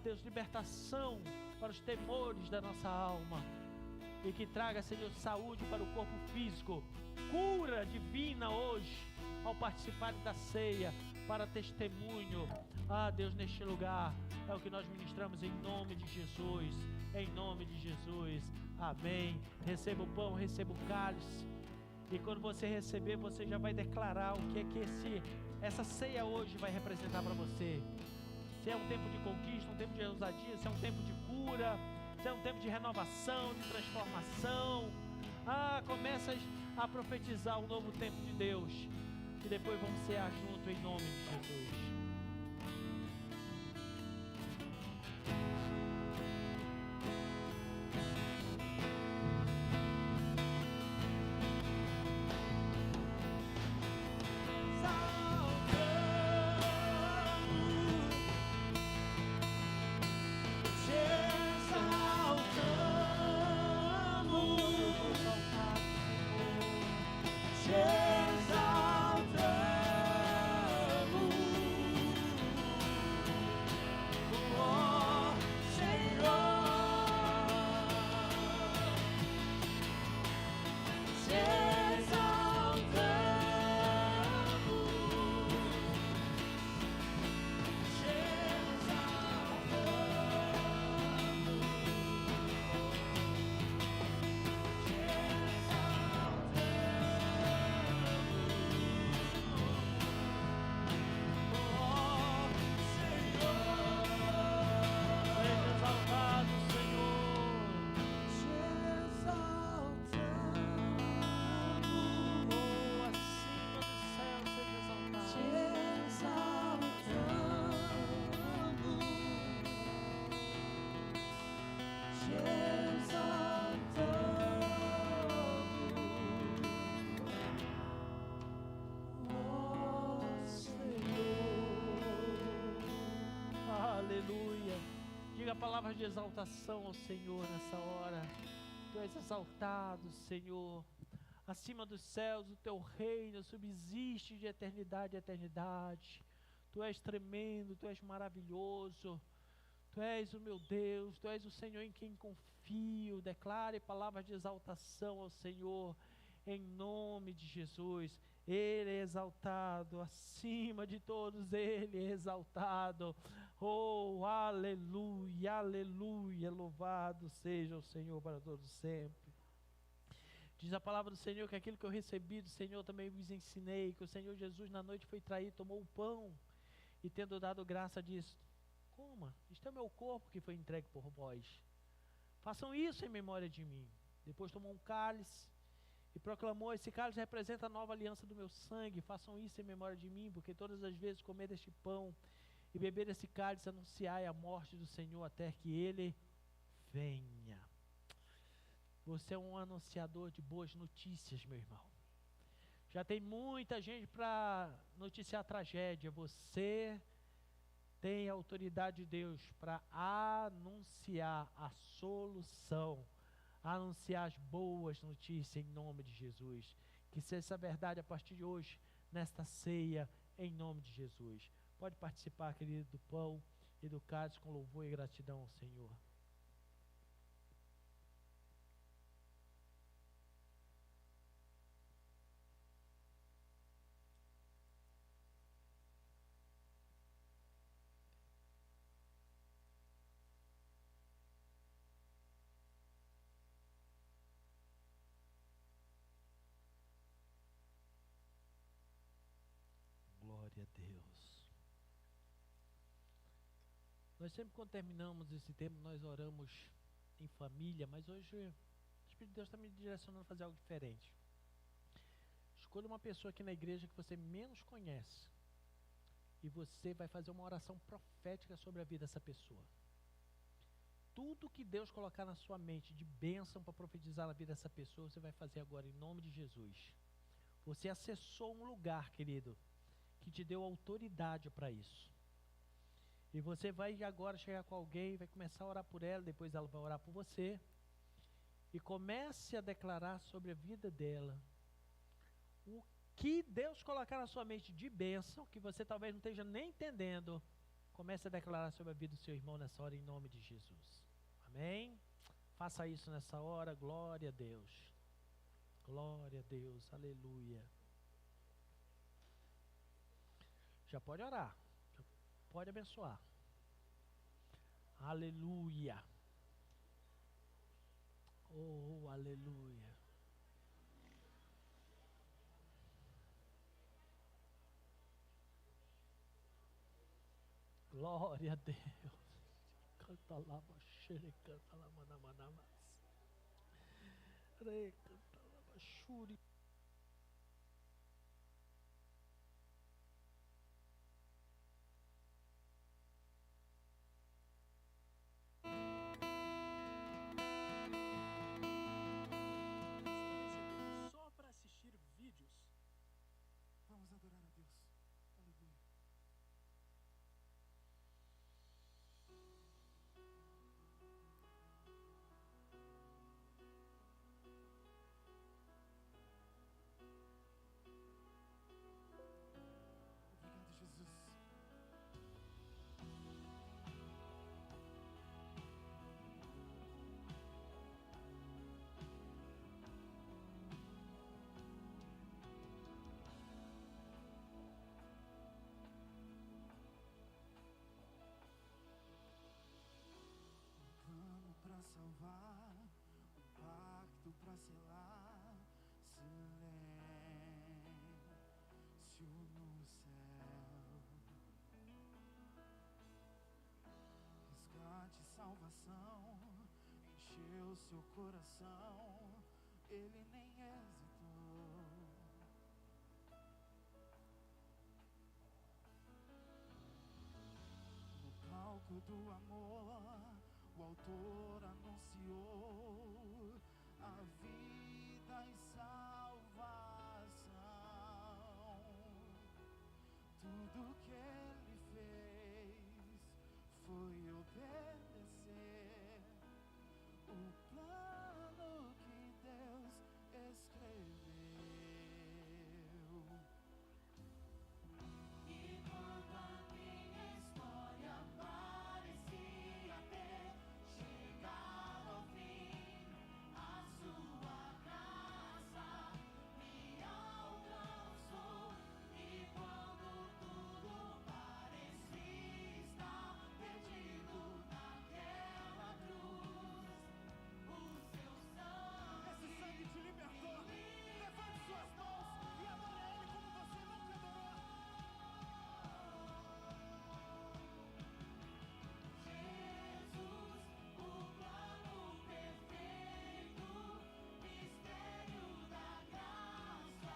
Deus, libertação para os temores da nossa alma, e que traga, Senhor, saúde para o corpo físico, cura divina hoje, ao participar da ceia, para testemunho, Deus, neste lugar, é o que nós ministramos em nome de Jesus, amém. Receba o pão, receba o cálice. E quando você receber, você já vai declarar o que é que essa ceia hoje vai representar para você. Se é um tempo de conquista, um tempo de ousadia, se é um tempo de cura, se é um tempo de renovação, de transformação. Começa a profetizar um novo tempo de Deus. E depois vamos cear junto em nome de Jesus. Diga palavras de exaltação ao Senhor nessa hora. Tu és exaltado, Senhor. Acima dos céus, o teu reino subsiste de eternidade a eternidade. Tu és tremendo, tu és maravilhoso. Tu és o meu Deus, tu és o Senhor em quem confio. Declare palavras de exaltação ao Senhor, em nome de Jesus. Ele é exaltado, acima de todos Ele é exaltado. Oh, aleluia, aleluia, louvado seja o Senhor para todos sempre. Diz a palavra do Senhor que aquilo que eu recebi do Senhor também vos ensinei, que o Senhor Jesus na noite foi traído, tomou o pão e tendo dado graça disse: coma, isto é meu corpo que foi entregue por vós. Façam isso em memória de mim. Depois tomou um cálice e proclamou: esse cálice representa a nova aliança do meu sangue, façam isso em memória de mim, porque todas as vezes comer deste pão e beber desse cálice, anunciai a morte do Senhor até que Ele venha. Você é um anunciador de boas notícias, meu irmão. Já tem muita gente para noticiar a tragédia. Você tem a autoridade de Deus para anunciar a solução, anunciar as boas notícias em nome de Jesus. Que seja essa verdade a partir de hoje, nesta ceia, em nome de Jesus. Pode participar, querido, do pão e do cálice com louvor e gratidão ao Senhor. Glória a Deus. Nós sempre quando terminamos esse tempo, nós oramos em família, mas hoje o Espírito de Deus está me direcionando a fazer algo diferente. Escolha uma pessoa aqui na igreja que você menos conhece e você vai fazer uma oração profética sobre a vida dessa pessoa. Tudo que Deus colocar na sua mente de bênção para profetizar na vida dessa pessoa, você vai fazer agora em nome de Jesus. Você acessou um lugar, querido, que te deu autoridade para isso. E você vai agora chegar com alguém, vai começar a orar por ela, depois ela vai orar por você. E comece a declarar sobre a vida dela. O que Deus colocar na sua mente de bênção, que você talvez não esteja nem entendendo, comece a declarar sobre a vida do seu irmão nessa hora, em nome de Jesus. Amém? Faça isso nessa hora, glória a Deus. Glória a Deus, aleluia. Já pode orar, já pode abençoar. Aleluia. Oh, aleluia. Glória a Deus. Canta lá, xere, canta lá, manamanamas. Re, canta lá, xuri. Só para assistir vídeos. Vamos adorar a Deus. Aleluia. Obrigado, Jesus. Plano pra salvar, pacto pra selar, silêncio no céu. Resgate, salvação, encheu seu coração, ele nem hesitou. No palco do amor, o autor anunciou a vida e salvação. Tudo que ele fez foi obedecer o plano que Deus escreveu. E quando a minha história parecia ter chegado ao fim, a sua graça me alcançou. E quando tudo parecia estar perdido naquela cruz, o seu sangue, esse sangue te libertou. Levante suas mãos e adore a Ele como você nunca adorou. Jesus, o plano perfeito, mistério da graça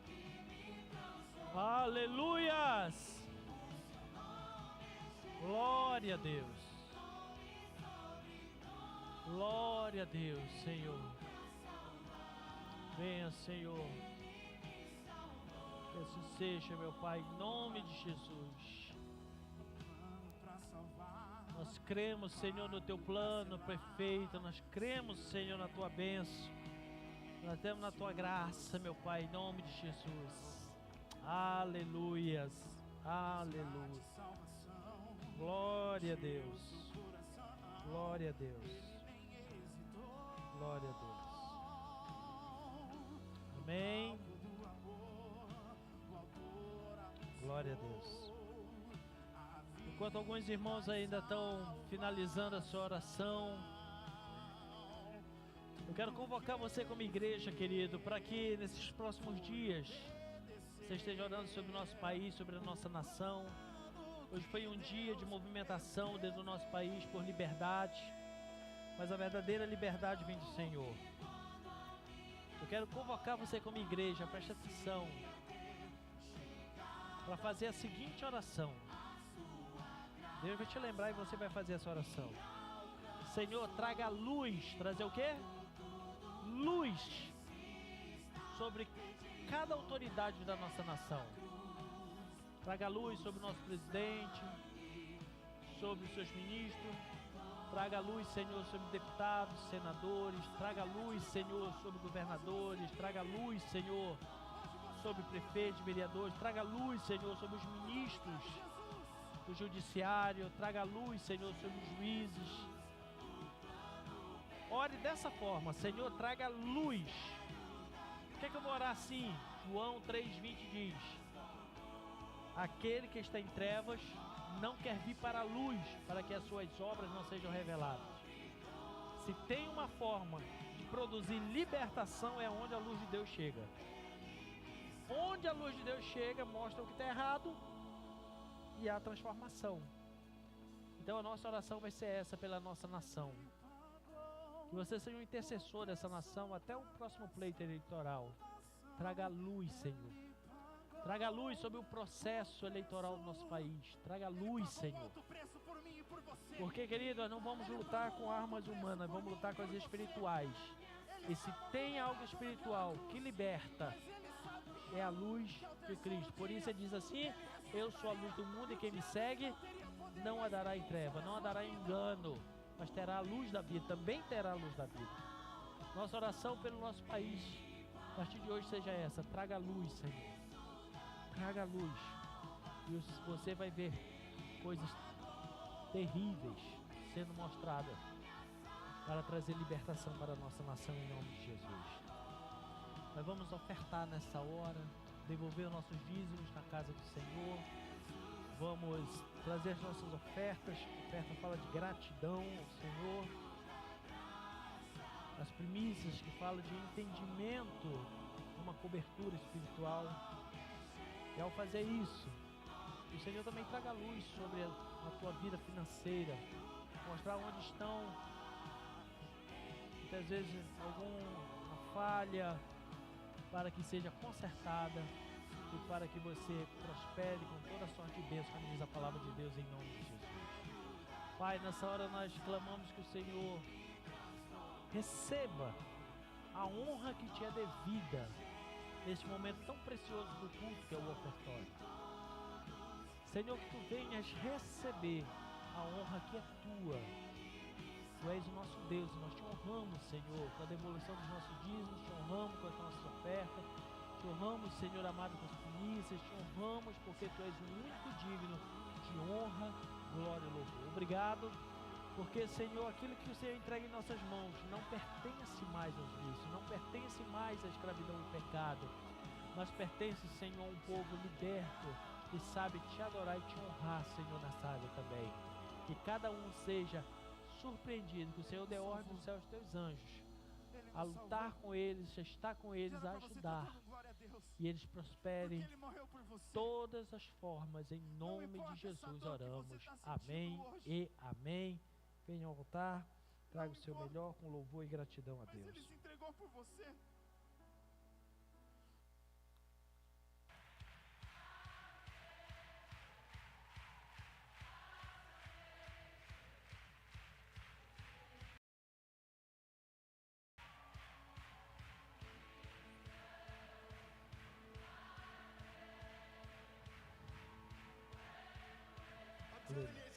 que me transformou. Aleluias. Glória a Deus. Glória a Deus, Senhor. Venha, Senhor. Que assim seja, meu Pai, em nome de Jesus. Plano pra salvar, Nós cremos, Senhor, no Teu plano perfeito. Nós cremos, Senhor, na Tua bênção. Nós temos na Tua graça, meu Pai, em nome de Jesus. Aleluias. Aleluia. Glória a Deus. Glória a Deus. Glória a Deus. Amém. Glória a Deus. Enquanto alguns irmãos ainda estão finalizando a sua oração, eu quero convocar você como igreja, querido, para que nesses próximos dias você esteja orando sobre o nosso país, sobre a nossa nação. Hoje foi um dia de movimentação dentro do nosso país por liberdade, mas a verdadeira liberdade vem do Senhor. Eu quero convocar você como igreja, preste atenção, para fazer a seguinte oração. Deus vai te lembrar e você vai fazer essa oração. Senhor, traga luz. Trazer o quê? Luz sobre cada autoridade da nossa nação. Traga luz sobre o nosso presidente, sobre os seus ministros. Traga luz, Senhor, sobre deputados, senadores. Traga luz, Senhor, sobre governadores. Traga luz, Senhor, sobre prefeitos, vereadores. Traga luz, Senhor, sobre os ministros do judiciário. Traga luz, Senhor, sobre os juízes. Ore dessa forma: Senhor, traga luz. Por que eu vou orar assim? João 3,20 diz: aquele que está em trevas não quer vir para a luz, para que as suas obras não sejam reveladas. Se tem uma forma de produzir libertação, é onde a luz de Deus chega. Onde a luz de Deus chega, mostra o que está errado e há transformação. Então a nossa oração vai ser essa pela nossa nação. Que você seja um intercessor dessa nação até o próximo pleito eleitoral. Traga luz, Senhor. Traga luz sobre o processo eleitoral do nosso país. Traga luz, Senhor. Porque, querido, nós não vamos lutar com armas humanas, vamos lutar com as espirituais. E se tem algo espiritual que liberta, é a luz de Cristo. Por isso ele diz assim: eu sou a luz do mundo e quem me segue não andará em treva, não andará em engano, mas terá a luz da vida, também terá a luz da vida. Nossa oração pelo nosso país, a partir de hoje, seja essa: traga luz, Senhor. Traga luz. E você vai ver coisas terríveis sendo mostradas para trazer libertação para a nossa nação em nome de Jesus. Nós vamos ofertar nessa hora, devolver os nossos dízimos na casa do Senhor. Vamos trazer as nossas ofertas. A oferta fala de gratidão ao Senhor. As primícias que falam de entendimento, uma cobertura espiritual. E ao fazer isso, o Senhor também traga luz sobre a tua vida financeira, mostrar onde estão, muitas vezes, alguma falha, para que seja consertada e para que você prospere com toda a sorte de bênção, como diz a palavra de Deus, em nome de Jesus. Pai, nessa hora nós clamamos que o Senhor receba a honra que te é devida neste momento tão precioso do culto que é o ofertório. Senhor, que tu venhas receber a honra que é tua. Tu és o nosso Deus e nós te honramos, Senhor, com a devolução dos nossos dízimos, te honramos com as nossas ofertas, te honramos, Senhor amado, com as primícias, te honramos porque tu és o único digno de honra, glória e louvor. Obrigado, porque, Senhor, aquilo que o Senhor entrega em nossas mãos não pertence mais aos vícios, não pertence mais à escravidão e pecado, mas pertence, Senhor, a um povo liberto que sabe te adorar e te honrar, Senhor, nessa área também. Que cada um seja surpreendido, que o Senhor dê ordem no céu aos teus anjos, a lutar com eles, a estar com eles, a ajudar, e eles prosperem todas as formas, em nome de Jesus oramos, amém e amém. Venha ao altar, traga o seu melhor com louvor e gratidão a Deus. Ele se entregou por você. Aleluia.